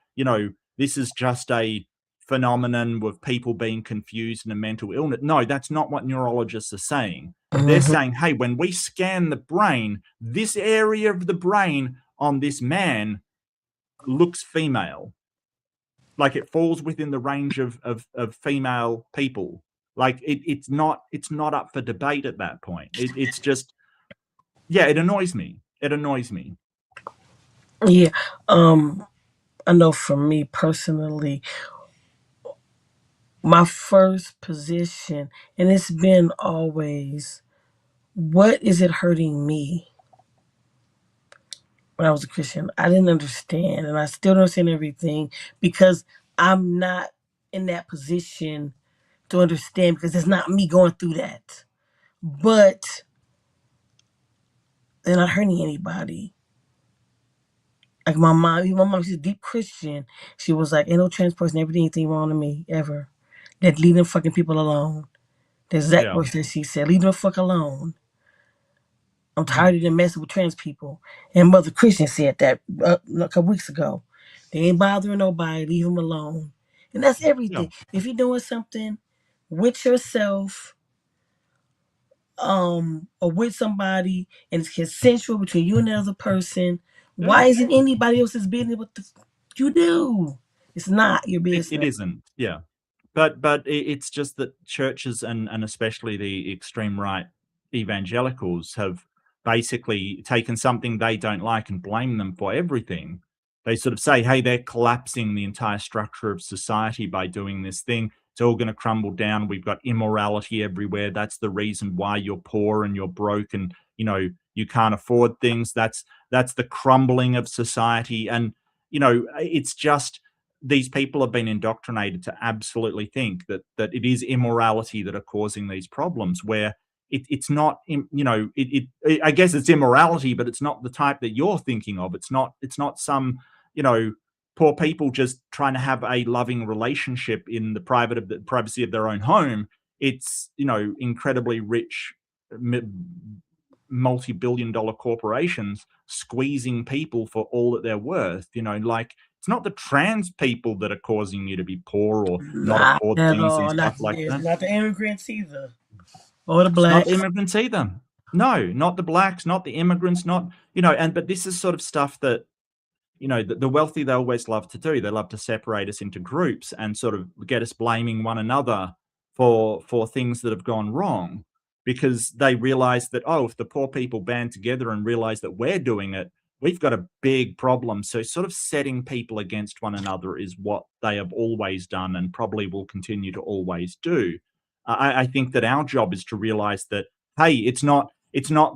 this is just a phenomenon with people being confused and a mental illness. No, that's not what neurologists are saying. They're saying, hey, when we scan the brain, this area of the brain on this man looks female. Like, it falls within the range of female people. Like, it's not up for debate at that point. It's just, yeah, it annoys me. It annoys me. Yeah. I know for me personally, my first position, and it's been always, what is it hurting me? When I was a Christian, I didn't understand, and I still don't understand everything because I'm not in that position to understand, because it's not me going through that. But they're not hurting anybody. Like my mom, she's a deep Christian. She was like, "Ain't no trans person ever did anything wrong to me ever. That leave them fucking people alone." The exact Yeah. words that she said, "Leave them fuck alone. I'm tired of them messing with trans people." And Mother Christian said that a couple weeks ago. They ain't bothering nobody. Leave them alone. And that's Yeah. everything. If you're doing something with yourself, or with somebody, and it's consensual between you and the other person, Yeah. why isn't anybody else's business what the you do? It's not your It business. isn't. Yeah. But it's just that churches and especially the extreme right evangelicals have basically taken something they don't like and blame them for everything. They sort of say, hey, they're collapsing the entire structure of society by doing this thing. It's all going to crumble down. We've got immorality everywhere. That's the reason why you're poor and you're broke and you can't afford things. That's the crumbling of society. And it's just, these people have been indoctrinated to absolutely think that it is immorality that are causing these problems, where it's not. I guess it's immorality, but it's not the type that you're thinking of. It's not some poor people just trying to have a loving relationship in the privacy of their own home. It's incredibly rich, multi-billion-dollar corporations squeezing people for all that they're worth. Like, it's not the trans people that are causing you to be poor or not Not afford at things and all. stuff Not like it's that. not the immigrants either. Or the It's not blacks. the immigrants either. No, not the blacks, not the immigrants, not but this is sort of stuff that the wealthy, they always love to do. They love to separate us into groups and sort of get us blaming one another for things that have gone wrong, because they realize that, oh, if the poor people band together and realize that we're doing it, we've got a big problem. So sort of setting people against one another is what they have always done and probably will continue to always do. I think that our job is to realize that, hey, it's not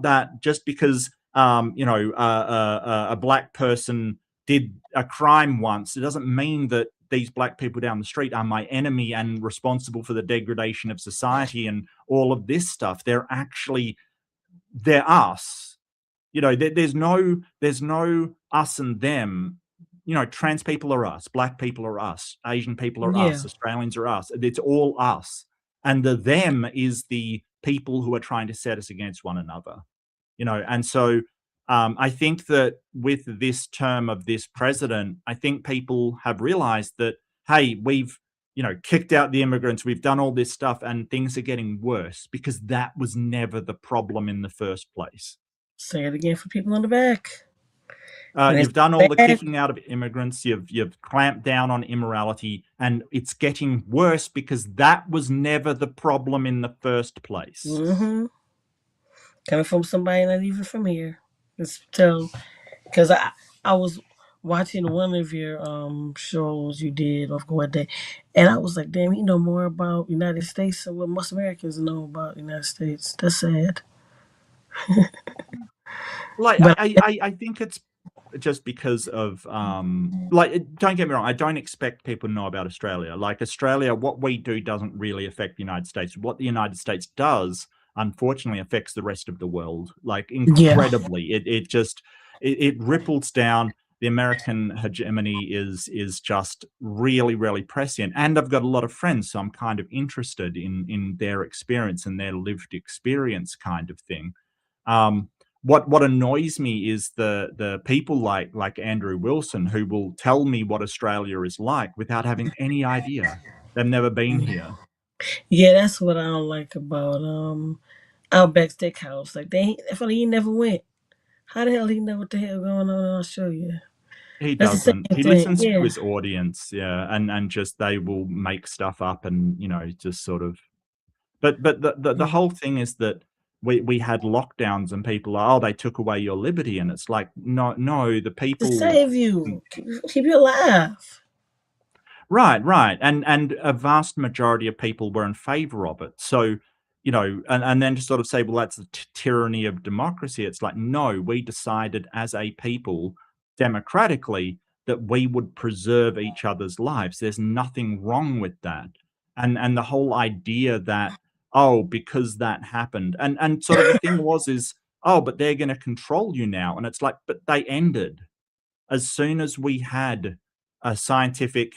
that just because a black person did a crime once, it doesn't mean that these black people down the street are my enemy and responsible for the degradation of society and all of this stuff. They're us. There's no us and them. Trans people are us, black people are us, Asian people are Yeah. us, Australians are us. It's all us. And the them is the people who are trying to set us against one another. And so I think that with this term of this president, I think people have realized that, hey, we've kicked out the immigrants, we've done all this stuff, and things are getting worse because that was never the problem in the first place. Say it again for people in the back. When it's You've done all the bad. kicking out of immigrants, you've clamped down on immorality, and it's getting worse because that was never the problem in the first place. Mm-hmm. Coming from somebody not even from here. Because I was watching one of your shows you did of one day, and I was like, damn, he know more about United States than what most Americans know about the United States. That's sad. Like, But I think it's, just because of like, don't get me wrong, I don't expect people to know about Australia. Like Australia, what we do doesn't really affect the United States. What the United States does, unfortunately, affects the rest of the world, like Yeah. incredibly. It ripples down. The American hegemony is just really, really prescient. And I've got a lot of friends, so I'm kind of interested in their experience and their lived experience kind of thing. Um, what annoys me is the people like Andrew Wilson who will tell me what Australia is like without having any idea. They've never been here. Yeah, that's what I don't like about Outback Steakhouse. Like I feel like he never went. How the hell he know what the hell going on in Australia? He That's the doesn't. same He thing. listens to Yeah. his audience, yeah, and just they will make stuff up and, just sort of. But the Mm. whole thing is that we had lockdowns and people are, "Oh, they took away your liberty," and it's like, no, the To people. save you, keep you alive. Right, right, and a vast majority of people were in favor of it. So, and then to sort of say, well, that's the tyranny of democracy. It's like, no, we decided as a people democratically that we would preserve each other's lives. There's nothing wrong with that. And the whole idea that, oh, because that happened, and sort of the thing is, oh, but they're going to control you now, and it's like, but they ended as soon as we had a scientific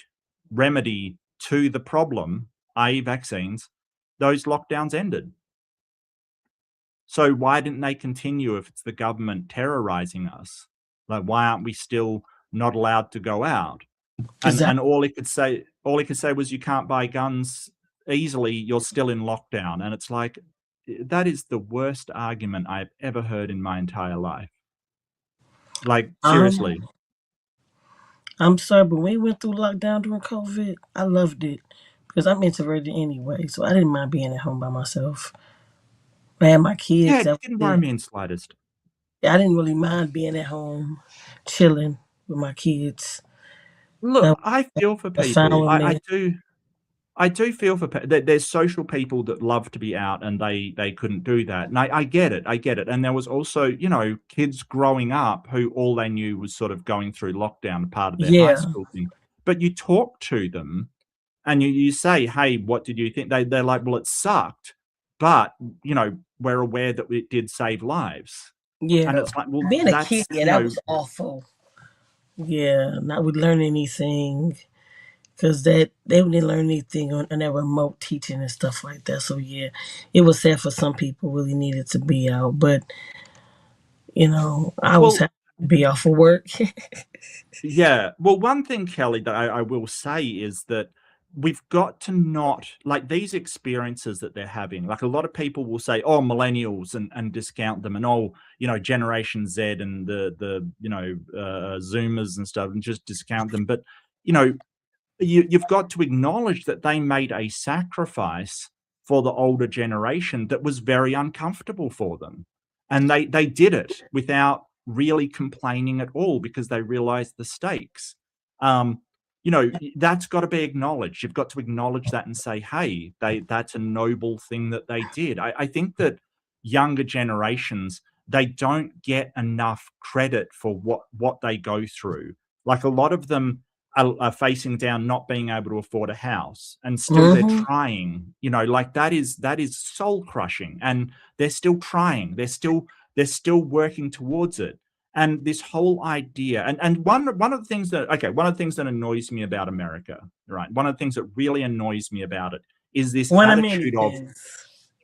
remedy to the problem, i.e., vaccines, those lockdowns ended. So why didn't they continue if it's the government terrorizing us? Like, why aren't we still not allowed to go out? And Exactly. all he could say was, you can't buy guns easily, you're still in lockdown. And it's like, that is the worst argument I've ever heard in my entire life. Like, Um, seriously. I'm sorry, but when we went through lockdown during COVID, I loved it because I'm introverted anyway, so I didn't mind being at home by myself. I had my Yeah, kids. it That didn't was worry it. me in the slightest. I didn't really mind being at home, chilling with my kids. Look, That I feel for was fine people. with I me. do feel for there's social people that love to be out and they couldn't do that, and I get it, I get it. And there was also, kids growing up who all they knew was sort of going through lockdown, part of their high Yeah, school thing. But you talk to them and you say, "Hey, what did you think?" They're like, "Well, it sucked, but, we're aware that it did save lives." And yeah. it's like, well, Being a kid, that's, yeah, that was awful. Yeah, not would learn anything because that they didn't learn anything on that remote teaching and stuff like that. So yeah, it was sad for some people. Really needed to be out, but I was well. happy to be off of work. Yeah. Well, one thing, Kelly, that I will say is that we've got to not like these experiences that they're having. Like a lot of people will say, "Oh, millennials," and discount them, and oh, Generation Z and the Zoomers and stuff, and just discount them. But you know, you've got to acknowledge that they made a sacrifice for the older generation that was very uncomfortable for them, and they did it without really complaining at all because they realized the stakes. um that's got to be acknowledged. You've got to acknowledge that and say, hey, that's a noble thing that they did. I think that younger generations, they don't get enough credit for what they go through. Like a lot of them are facing down not being able to afford a house, and still they're Hmm. trying. Like that is soul crushing, and they're still trying. They're still working towards it. And this whole idea, and one of the things that annoys me about America, right? One of the things that really annoys me about it is this One of many attitude of, things.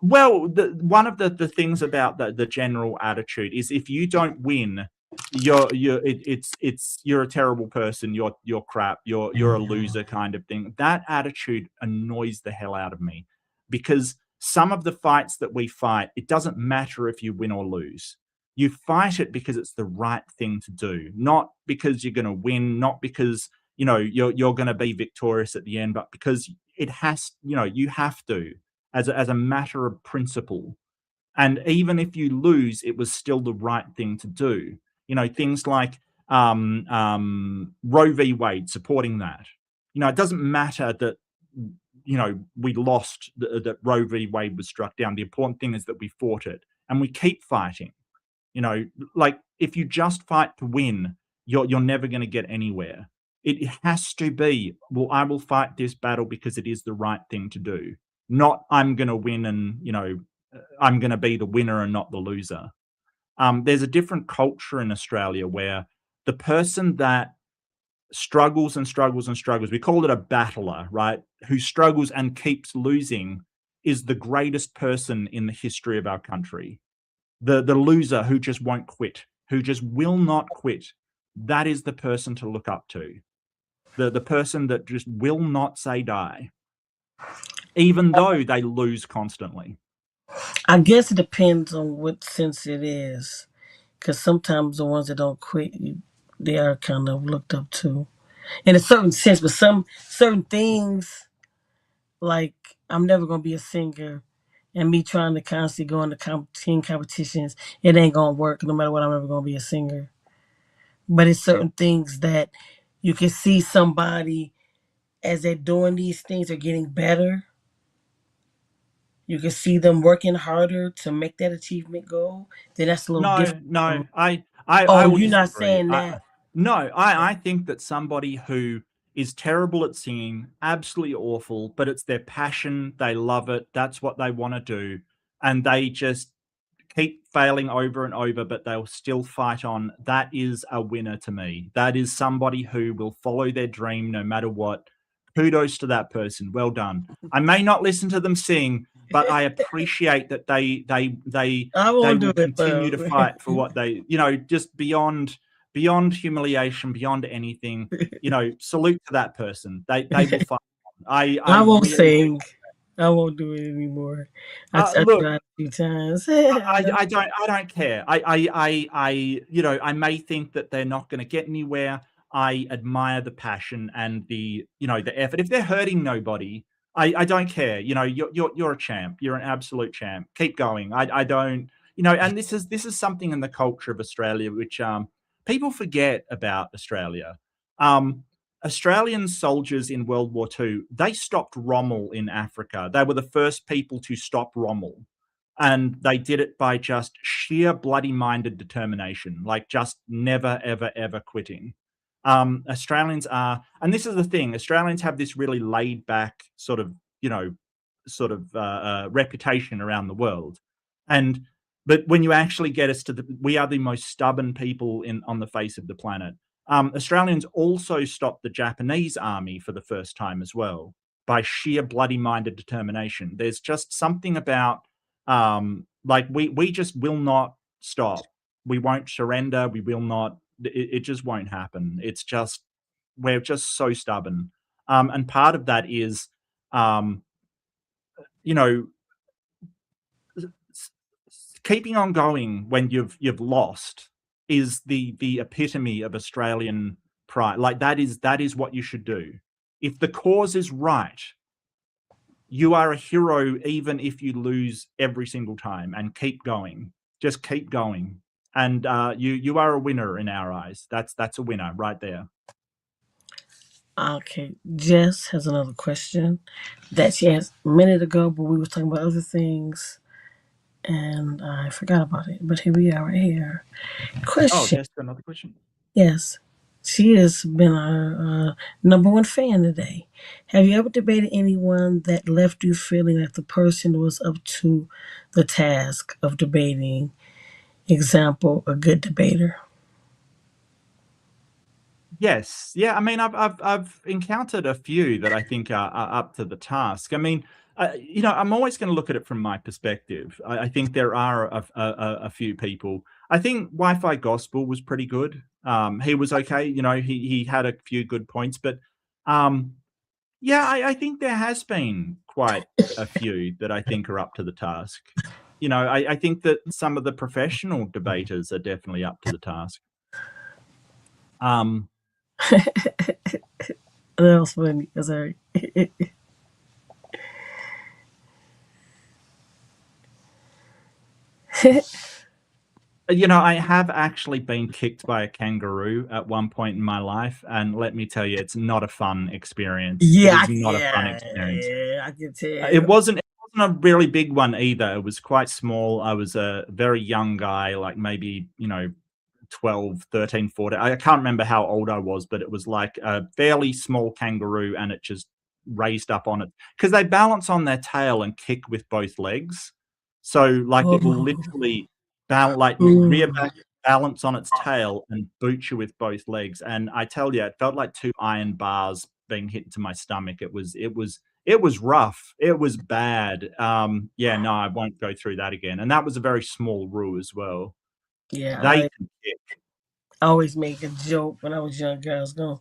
well, one of the things about the general attitude is, if you don't win, you're a terrible person, you're crap, you're a loser kind of thing. That attitude annoys the hell out of me, because some of the fights that we fight, it doesn't matter if you win or lose. You fight it because it's the right thing to do, not because you're going to win, not because you're going to be victorious at the end, but because you have to, as a matter of principle. And even if you lose, it was still the right thing to do. Things like Roe v. Wade, supporting that. It doesn't matter that we lost, that Roe v. Wade was struck down. The important thing is that we fought it, and we keep fighting. Like, if you just fight to win, you're never going to get anywhere. It has to be, well, I will fight this battle because it is the right thing to do, not I'm going to win and, I'm going to be the winner and not the loser. There's a different culture in Australia where the person that struggles and struggles and struggles, we call it a battler, right? Who struggles and keeps losing is the greatest person in the history of our country. The loser who just won't quit, who just will not quit, that is the person to look up to. The person that just will not say die, even though they lose constantly. I guess it depends on what sense it is, because sometimes the ones that don't quit, they are kind of looked up to in a certain sense. But some certain things, like I'm never gonna be a singer, and me trying to constantly go into singing competitions, it ain't gonna work. No matter what, I'm never gonna be a singer. But it's certain things that you can see somebody as they're doing these things are getting better. You can see them working harder to make that achievement goal. Then that's a little No, different. no, From, I oh, will you're not disagree. saying that. I think that somebody who is terrible at singing, absolutely awful, but it's their passion, they love it, that's what they want to do, and they just keep failing over and over, but they'll still fight on. That is a winner to me. That is somebody who will follow their dream no matter what. Kudos to that person. Well done. I may not listen to them sing, but I appreciate that I they won't do will it continue to though. fight for what they, just beyond humiliation, beyond anything. Salute to that person. They will fight. I I won't really do. sing. I won't do it anymore. I Look, tried a few times. I don't care. I may think that they're not going to get anywhere. I admire the passion and the effort. If they're hurting nobody, I don't care. You're a champ. You're an absolute champ. Keep going. I don't. And this is something in the culture of Australia which people forget about Australia. Um, Australian soldiers in World War II, they stopped Rommel in Africa. They were the first people to stop Rommel, and they did it by just sheer bloody-minded determination, like just never, ever, ever quitting. Australians are, and this is the thing, Australians have this really laid-back sort of, reputation around the world. But when you actually get us we are the most stubborn people on the face of the planet. Australians also stopped the Japanese army for the first time as well by sheer bloody-minded determination. There's just something about like we just will not stop. We won't surrender. We will not. It just won't happen. It's just we're just so stubborn. And part of that is, you know, keeping on going when you've lost is the epitome of Australian pride. Like that is what you should do. If the cause is right, you are a hero even if you lose every single time, and keep going. Just keep going. And you are a winner in our eyes. That's a winner right there. Okay, Jess has another question that she asked a minute ago, but we were talking about other things, and I forgot about it. But here we are, right here. Oh, Question. just another question. Yes, she has been our number one fan today. Have you ever debated anyone that left you feeling like the person was up to the task of debating? Example, a good debater. Yes. Yeah, I mean, I've encountered a few that I think are up to the task. I mean, I'm always going to look at it from my perspective. I think there are a few people. I think Wi-Fi Gospel was pretty good. He was okay. He had a few good points, but yeah, I think there has been quite a few that I think are up to the task. I think that some of the professional debaters are definitely up to the task. That was funny. Sorry. I have actually been kicked by a kangaroo at one point in my life, and let me tell you, it's not a fun experience. It Yeah, is not a fun experience. yeah, I can It tell. wasn't a really big one either. It was quite small. I was a very young guy, like maybe, 12, 13, 14. I can't remember how old I was, but it was like a fairly small kangaroo, and it just raised up on it because they balance on their tail and kick with both legs. So like it will Oh, literally like rear mm, back, balance on its tail, and boot you with both legs. And I tell you, it felt like two iron bars being hit into my stomach. It was rough. It was bad. Yeah, no, I won't go through that again. And that was a very small roo as well. yeah. They can kick. I always make a joke when I was younger. I was gonna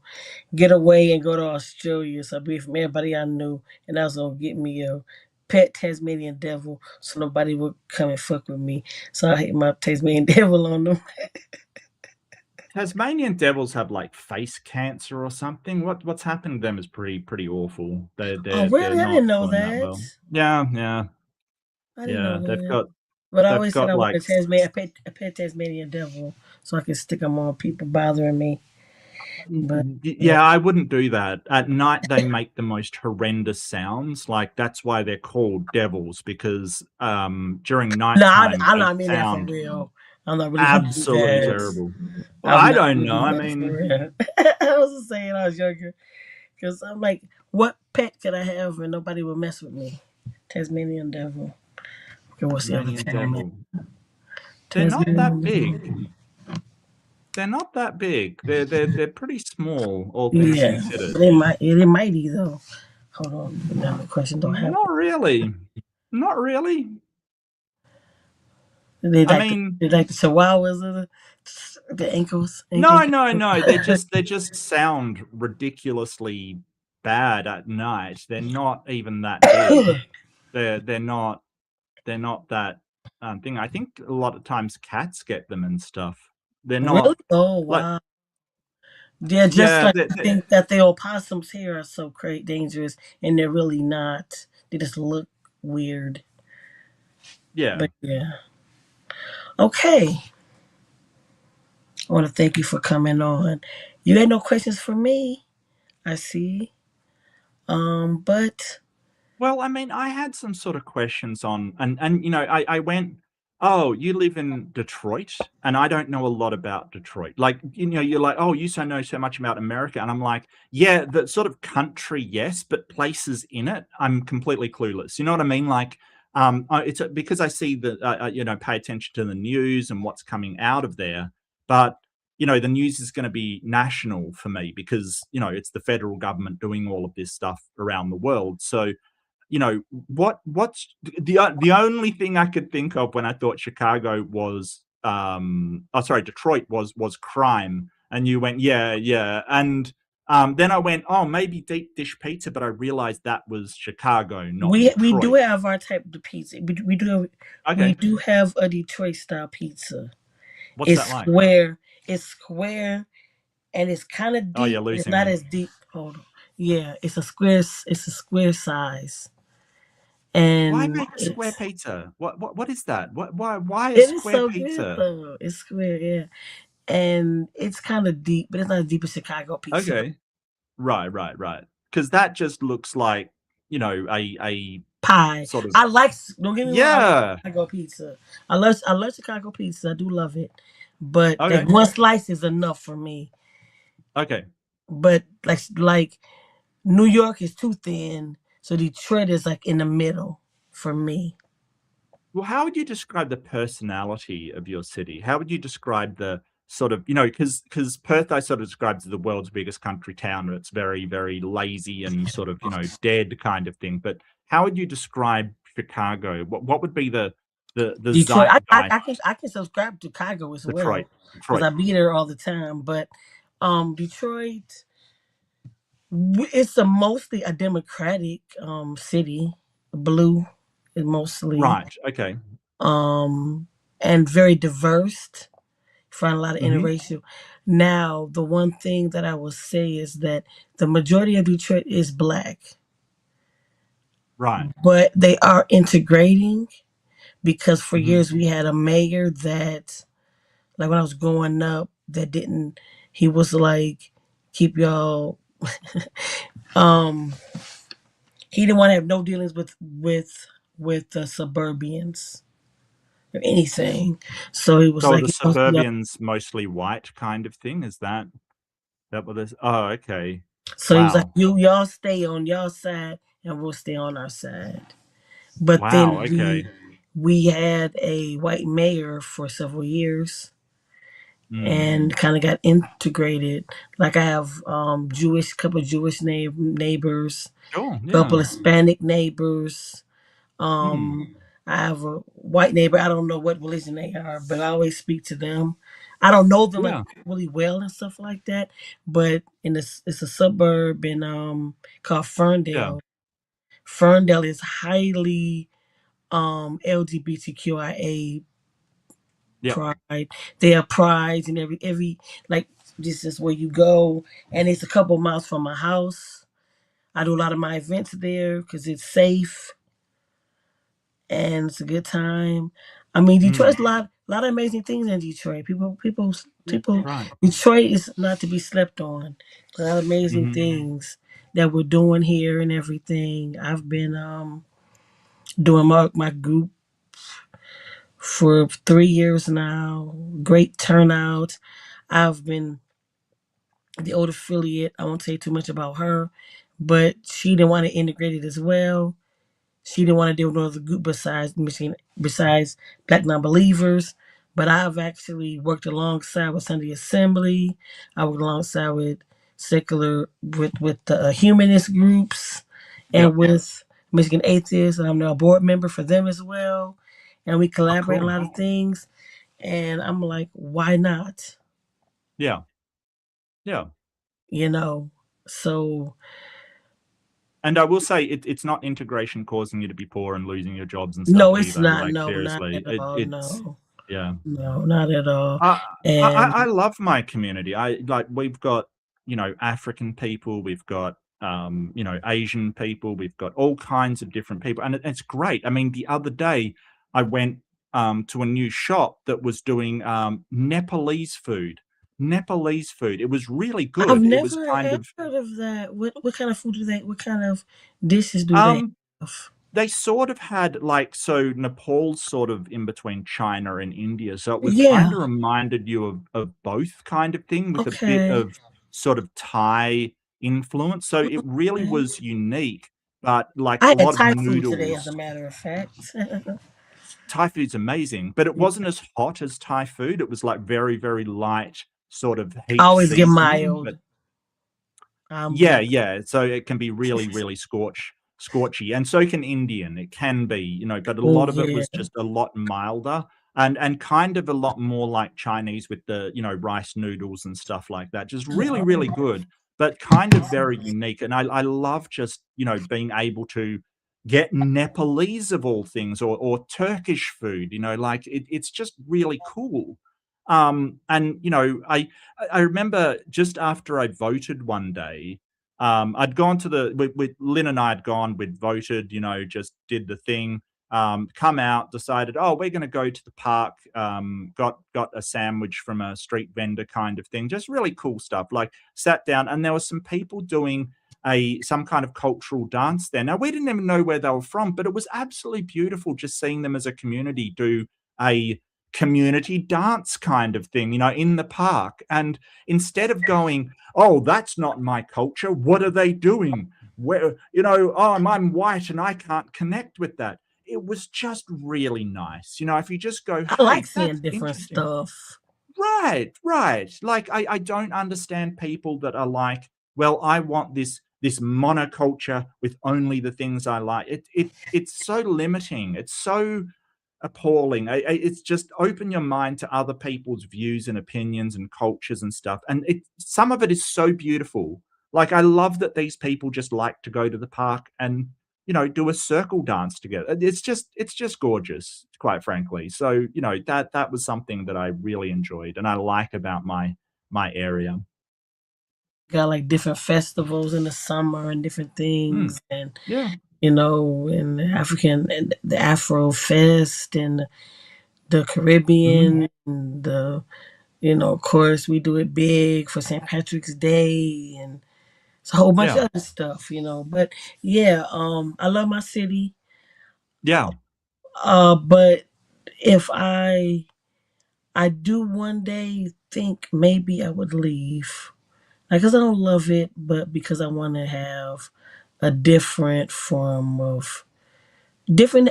get away and go to Australia, so I'd be from everybody I knew, and I was gonna get me a pet Tasmanian devil, so nobody would come and fuck with me. So I hit my Tasmanian devil on them. Tasmanian devils have like face cancer or something. What's happened to them is pretty awful. They're Oh, they're they're really? I not didn't know doing that that. well. Yeah, yeah, I didn't know yeah. They've that. got But I they've always said got I like wanted a pet Tasmanian devil, so I could stick them on people bothering me. But yeah, yeah, I wouldn't do that. At night they make the most horrendous sounds. Like that's why they're called devils, because during no, nighttime I'm they not mean that for sound real. I'm not really gonna do absolutely that. terrible. Well, I'm I not don't gonna know. do I that for mean, real. I was just saying I was younger because I'm like, what pet could I have and nobody would mess with me? Tasmanian devil. Okay, what's the other Tasmanian thing? devil. They're not that Tasmanian big. devil. They're not that big. They're pretty small, all things Yeah, considered. they mighty though. Hold on, another question don't have. Not really. Not really. They I like mean, the chihuahuas or the ankles. no, Anything? no, no. They just sound ridiculously bad at night. They're not even that big. They're not that thing. I think a lot of times cats get them and stuff. They're Really? not Oh like wow. They're just yeah, like I think that the opossums here are so dangerous, and they're really not. They just look weird. yeah. But yeah. Okay. I want to thank you for coming on. You had no questions for me, I see. But Well, I mean, I had some sort of questions on, and I went, oh, you live in Detroit, and I don't know a lot about Detroit. Like, you're like, oh, you know so much about America, and I'm like, yeah, the sort of country, yes, but places in it, I'm completely clueless. You know what I mean? Like, it's because I see pay attention to the news and what's coming out of there, but the news is going to be national for me because it's the federal government doing all of this stuff around the world. So what's the only thing I could think of when I thought Chicago was Detroit was crime, and you went yeah, and then I went, oh, maybe deep dish pizza, but I realized that was Chicago, not we do Detroit. have our type of pizza. We Okay, do have a Detroit style pizza. what's It's that like? square. It's square and it's kind of Oh, you're deep, but it's losing not me. as deep. Hold on. Yeah, it's a square. It's a square size, Why and make a square pizza? What is that? Why a it is square so good pizza? though. It's square, yeah, and it's kind of deep, but it's not as deep as Chicago pizza. Okay, right. Because that just looks like a Pie. sort of I like. Don't get me wrong. I like yeah. Chicago pizza. I love Chicago pizza. I do love it, but like Okay. one slice is enough for me. Okay. But like New York is too thin, so Detroit is like in the middle for me. Well, how would you describe the personality of your city? How would you describe the sort of, because Perth I sort of describes as the world's biggest country town, and it's very, very lazy and sort of, dead kind of thing. But how would you describe Chicago? What would be the Detroit. zeitgeist? I can subscribe to Chicago as Detroit. well because Detroit. I be there all the time. But Detroit, it's a mostly a Democratic city. Blue is mostly Right. Okay. um and very diverse. Find a lot of Hmm. interracial. Now, the one thing that I will say is that the majority of Detroit is black, Right. but they are integrating because for Hmm. years we had a mayor that, like when I was growing up, that didn't. He was like, keep y'all. Um, he didn't want to have no dealings with the suburbians. or anything. So it was So are like, the suburbians mostly white kind of thing? Is that what this? Oh, okay. so he was like, Wow. y'all stay on y'all side and we'll stay on our side. But then Wow. Okay. we had a white mayor for several years Mm. and kind of got integrated. Like I have couple of Jewish neighbors, Sure. couple Yeah. Hispanic neighbors. Mm. I have a white neighbor. I don't know what religion they are, but I always speak to them. I don't know them like Yeah. really well and stuff like that. But in this, it's a suburb in called Yeah. Ferndale. Ferndale is highly LGBTQIA Yep. pride. They have prides and every like this is where you go, and it's a couple miles from my house. I do a lot of my events there because it's safe and it's a good time. I mean, Mm. Detroit's a lot of amazing things in Detroit. People. Right. Detroit is not to be slept on. A lot of amazing Hmm. things that we're doing here and everything. I've been doing my group for 3 years now. Great turnout. I've been the old affiliate. I won't say too much about her, but she didn't want to integrate it as well. She didn't want to deal with no other group besides Black non-believers. But I've actually worked alongside with Sunday Assembly. I worked alongside with secular with the humanist groups and Yep. with Michigan Atheist. I'm now a board member for them as well, and we Oh, collaborate on a cool. lot of things. And I'm like, why not? Yeah. Yeah. You know. So And I will say it's not integration causing you to be poor and losing your jobs and stuff no, it's either. not. Like No, not seriously, at all. it's No, yeah. no, not at all. I, And I love my community. I like we've got, African people, we've got Asian people, we've got all kinds of different people, and it's great. I mean, the other day I went to a new shop that was doing Nepalese food. Nepalese food. It was really I've good. It was never kind heard of of that. What kind of food do they? What kind of dishes do they um have? they sort of had like, so Nepal's sort of in between China and India, so it was Yeah. kinda reminded you of both kind of thing with a bit Okay. of sort of Thai influence, so it really Okay. was unique, but like I a had lot of Thai food today, as a noodles. matter of fact. Thai food's amazing, but it Yeah. wasn't as hot as Thai food, it was like very, very light sort of I heat always get seasoning, mild. but yeah, But yeah, so it can be really, really scorchy, and so can Indian, it can be, but a oh lot of it yeah. was just a lot milder and kind of a lot more like Chinese with the, rice noodles and stuff like that, just really, really good, but kind of very unique, and I love just, being able to get Nepalese of all things or Turkish food, like it's just really cool. And, I remember just after I voted one day, I'd gone to with Lynn and I had gone, we'd voted, just did the thing, come out, decided, oh, we're going to go to the park, got a sandwich from a street vendor kind of thing, just really cool stuff. Like sat down, and there were some people doing some kind of cultural dance there. Now we didn't even know where they were from, but it was absolutely beautiful just seeing them as a community do a community dance kind of thing, in the park. And instead of going, oh, that's not my culture, what are they doing? Where, oh, I'm white and I can't connect with that. It was just really nice. If you just go, I like hey, seeing that's different interesting. stuff. Right, right. Like I don't understand people that are like, well, I want this monoculture with only the things I like. It's so limiting. It's so appalling. It's just open your mind to other people's views and opinions and cultures and stuff. And some of it is so beautiful. Like I love that these people just like to go to the park and do a circle dance together. It's just gorgeous, quite frankly. So that was something that I really enjoyed and I like about my area. Got like different festivals in the summer and different Mm, things, and yeah, and the African and the Afro Fest and the mhm, Caribbean and the of course we do it big for St. Patrick's Day and it's a whole bunch yeah, of other stuff. But yeah, I love my city. yeah, But if I do one day think maybe I would leave, like, because I don't love it, but because I want to have a different form of Right. different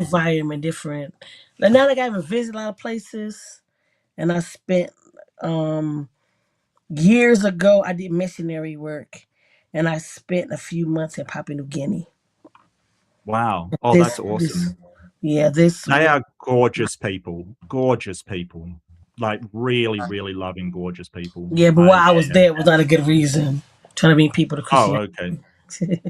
environment, different. Like now, like I haven't visited a lot of places, and I spent years ago. I did missionary work, and I spent a few months in Papua New Guinea. Wow. Oh, that's This, awesome. yeah, this They was, are gorgeous people. Gorgeous people. Like really, really loving, gorgeous people. yeah, but why I I was yeah. there was not a good reason. Trying to bring people to Oh, Christianity. okay.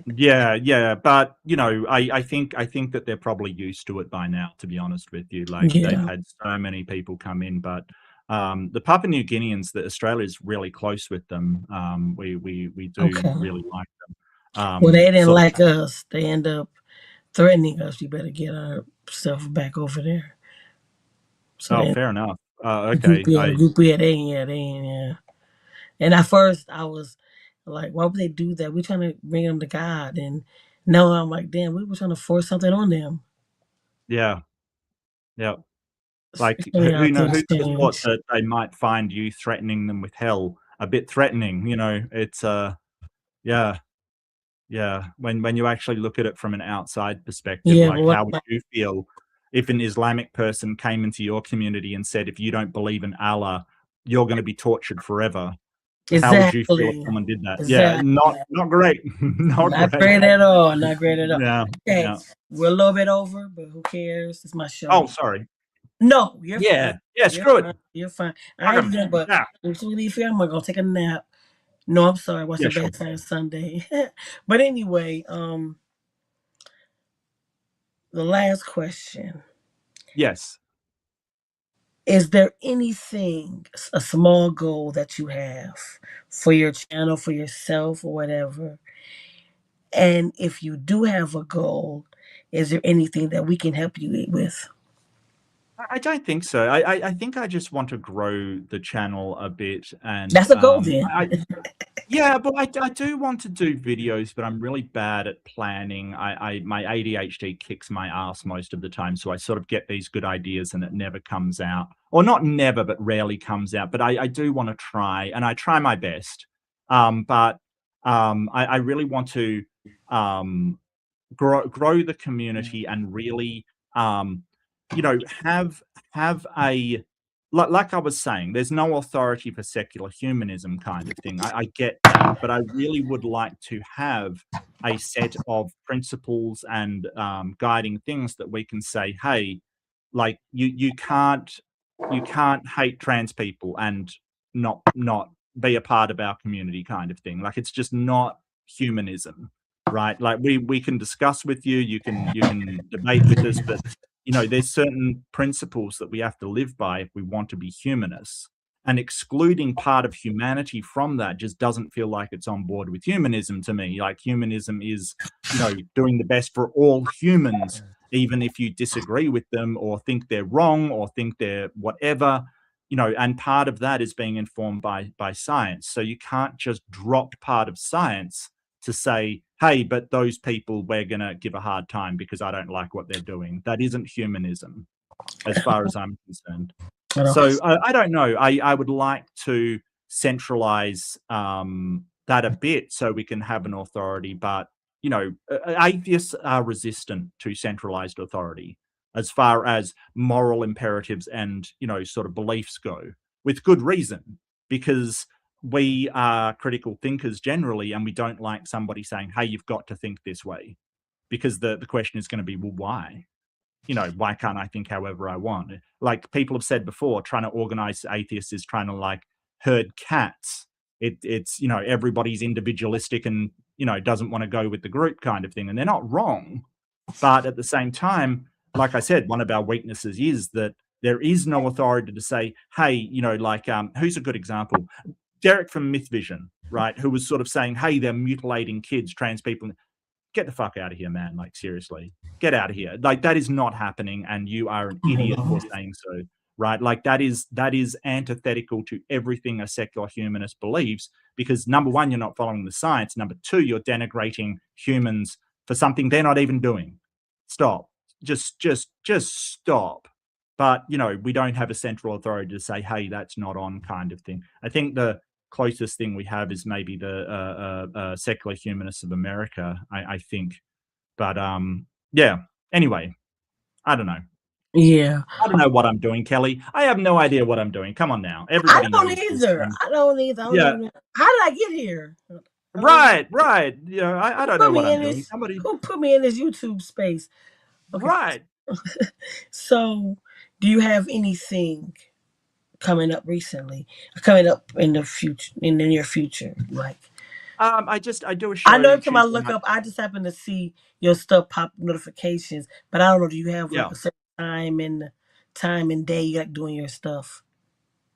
Yeah, yeah, but you know, I think that they're probably used to it by now, to be honest with you. Like they've Yeah. had so many people come in, but the Papua New Guineans, that Australia's really close with them. We do Okay. really like them. Well, they didn't Sort of. like us. They end up threatening us. You better get our stuff back over there. So Oh, they fair enough. the group, Okay. yeah, the group, yeah, they ain't, yeah. And at first, I was like, why would they do that? We're trying to bring them to God. And now I'm like, damn, we were trying to force something on them. Yeah, yeah. It's Like funny how who know things who could have thought change. that they might find you threatening them with hell a bit threatening? You know, it's yeah. Yeah, when you actually look at it from an outside perspective, Yeah, like but how would you feel if an Islamic person came into your community and said, "If you don't believe in Allah, you're gonna be tortured forever." How would you feel if exactly. someone did that? Yeah, Exactly. not great. Not Not great. great at all. Not great at all. Yeah, Okay, yeah. we're a little bit over, but who cares? It's my show. Oh, sorry. No, you're fine. Yeah, yeah, You're screw it. fine. You're fine. I Fuck ain't 'em. done, but Yeah, as soon as we leave here, I'm gonna go take a nap. No, I'm sorry. Watch yeah, the sure. bad side Sunday. But anyway, the last question. Yes. Is there anything, a small goal that you have for your channel, for yourself, or whatever? And if you do have a goal, is there anything that we can help you with? I don't think so. I think I just want to grow the channel a bit and, That's a goal then. I yeah, but I do want to do videos, but I'm really bad at planning. My ADHD kicks my ass most of the time, so I sort of get these good ideas and it never comes out. Or not never, but rarely comes out. But I do wanna try, and I try my best. But, I really want to, um grow the community and really have a like I was saying, there's no authority for secular humanism kind of thing. I get that, but I really would like to have a set of principles and guiding things that we can say, hey, like you can't hate trans people and not be a part of our community kind of thing. Like it's just not humanism, right? Like we can discuss with you, you can debate with us, but there's certain principles that we have to live by if we want to be humanists. And excluding part of humanity from that just doesn't feel like it's on board with humanism to me. Like humanism is, doing the best for all humans, even if you disagree with them or think they're wrong or think they're whatever. And part of that is being informed by science. So you can't just drop part of science to say, hey, but those people, we're going to give a hard time because I don't like what they're doing. That isn't humanism, as far as I'm concerned. So I don't know. I would like to centralize that a bit so we can have an authority, but atheists are resistant to centralized authority as far as moral imperatives and sort of beliefs go, with good reason, because we are critical thinkers generally, and we don't like somebody saying, hey, you've got to think this way, because the question is going to be, well, why? Why can't I think however I want? Like people have said before, trying to organize atheists is trying to like herd cats. It's everybody's individualistic and doesn't want to go with the group kind of thing, and they're not wrong. But at the same time, like I said, one of our weaknesses is that there is no authority to say, hey, like who's a good example? Derek from Myth Vision, right? Who was sort of saying, hey, they're mutilating kids, trans people. Get the fuck out of here, man. Like, seriously, get out of here. Like, that is not happening. And you are an idiot for saying so, right? Like, that is antithetical to everything a secular humanist believes, because number one, you're not following the science. Number two, you're denigrating humans for something they're not even doing. Stop. Just stop. but we don't have a central authority to say, hey, that's not on, kind of thing. I think the closest thing we have is maybe the secular humanists of America, I think. But yeah, anyway, I don't know. Yeah. I don't know what I'm doing, Kelly. I have no idea what I'm doing. Come on now. I Everybody don't knows this. either. I don't either. I don't Yeah. even, how did I get here? Right. I don't know Put what me I'm in doing. this. Somebody. Who put me in this YouTube space? Okay. Right. So, do you have anything coming up recently? Coming up in the future, in the near future, like? I do a I know show every time I Tuesday look night. up, I just happen to see your stuff pop notifications, but I don't know. Do you have like Yeah. a certain time and day you like doing your stuff?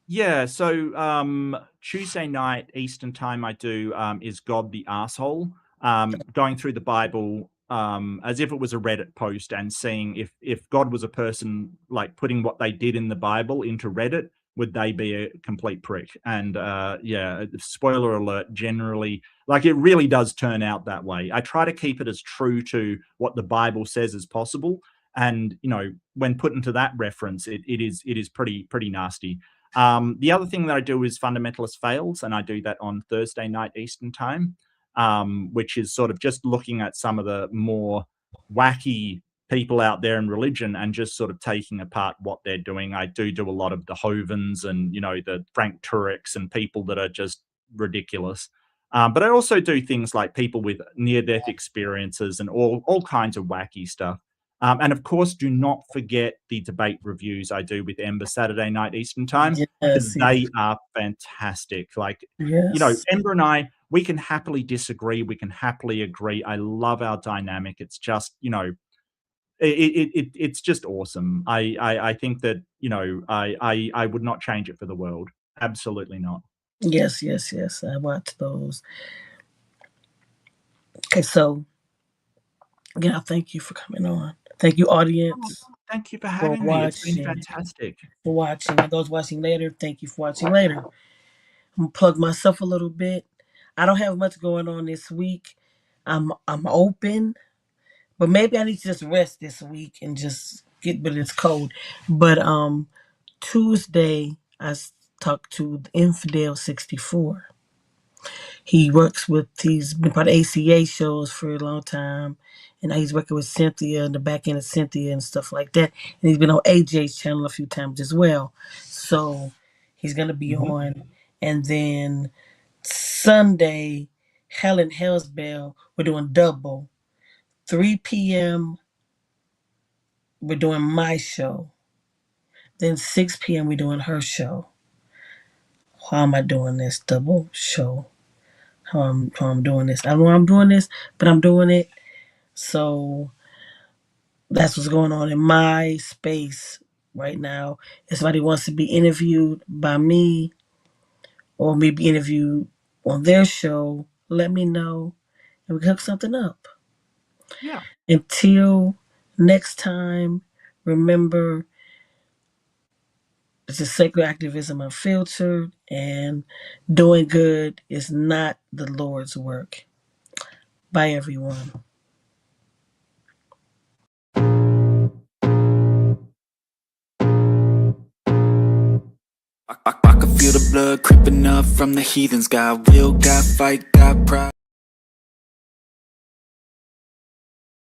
Yeah, so Tuesday night Eastern time I do is God the Asshole, going through the Bible as if it was a Reddit post and seeing if God was a person, like putting what they did in the Bible into Reddit, would they be a complete prick? And yeah, spoiler alert, generally, like, it really does turn out that way. I try to keep it as true to what the Bible says as possible, and when put into that reference, it is pretty nasty. The other thing that I do is Fundamentalist Fails, and I do that on Thursday night Eastern time, which is sort of just looking at some of the more wacky people out there in religion and just sort of taking apart what they're doing. I do a lot of the Hovens and, the Frank Turek's and people that are just ridiculous. But I also do things like people with near-death experiences and all kinds of wacky stuff. And of course, do not forget the debate reviews I do with Ember Saturday night Eastern time, because Yes, they are fantastic. Like, yes, Ember and I, we can happily disagree. We can happily agree. I love our dynamic. It's just, it's just awesome. I think that, I would not change it for the world. Absolutely not. yes. I watch those. Okay, so again, I thank you for coming on. Thank you, Oh, audience, thank you for for having me. It's been watching. fantastic. For watching. And those watching later, thank you for watching later. I'm gonna plug myself a little bit. I don't have much going on this week. I'm open, but maybe I need to just rest this week and just get rid of this cold. But Tuesday talked to the Infidel 64. He's been part of ACA shows for a long time. And now he's working with Cynthia and the back end of Cynthia and stuff like that. And he's been on AJ's channel a few times as well. So he's going to be Mhm. on. And then Sunday, Helen Hellsbell, we're doing double. 3 p.m., we're doing my show. Then 6 p.m., we're doing her show. How am I doing this double show? How I'm doing this? I don't know I'm doing this, but I'm doing it. So that's what's going on in my space right now. If somebody wants to be interviewed by me or maybe interviewed on their show, let me know and we can hook something up. Yeah. Until next time, remember, it's a secular activism unfiltered, and doing good is not the Lord's work. Bye, everyone. I can feel the blood creeping up from the heathens. Got will, got fight, got pride.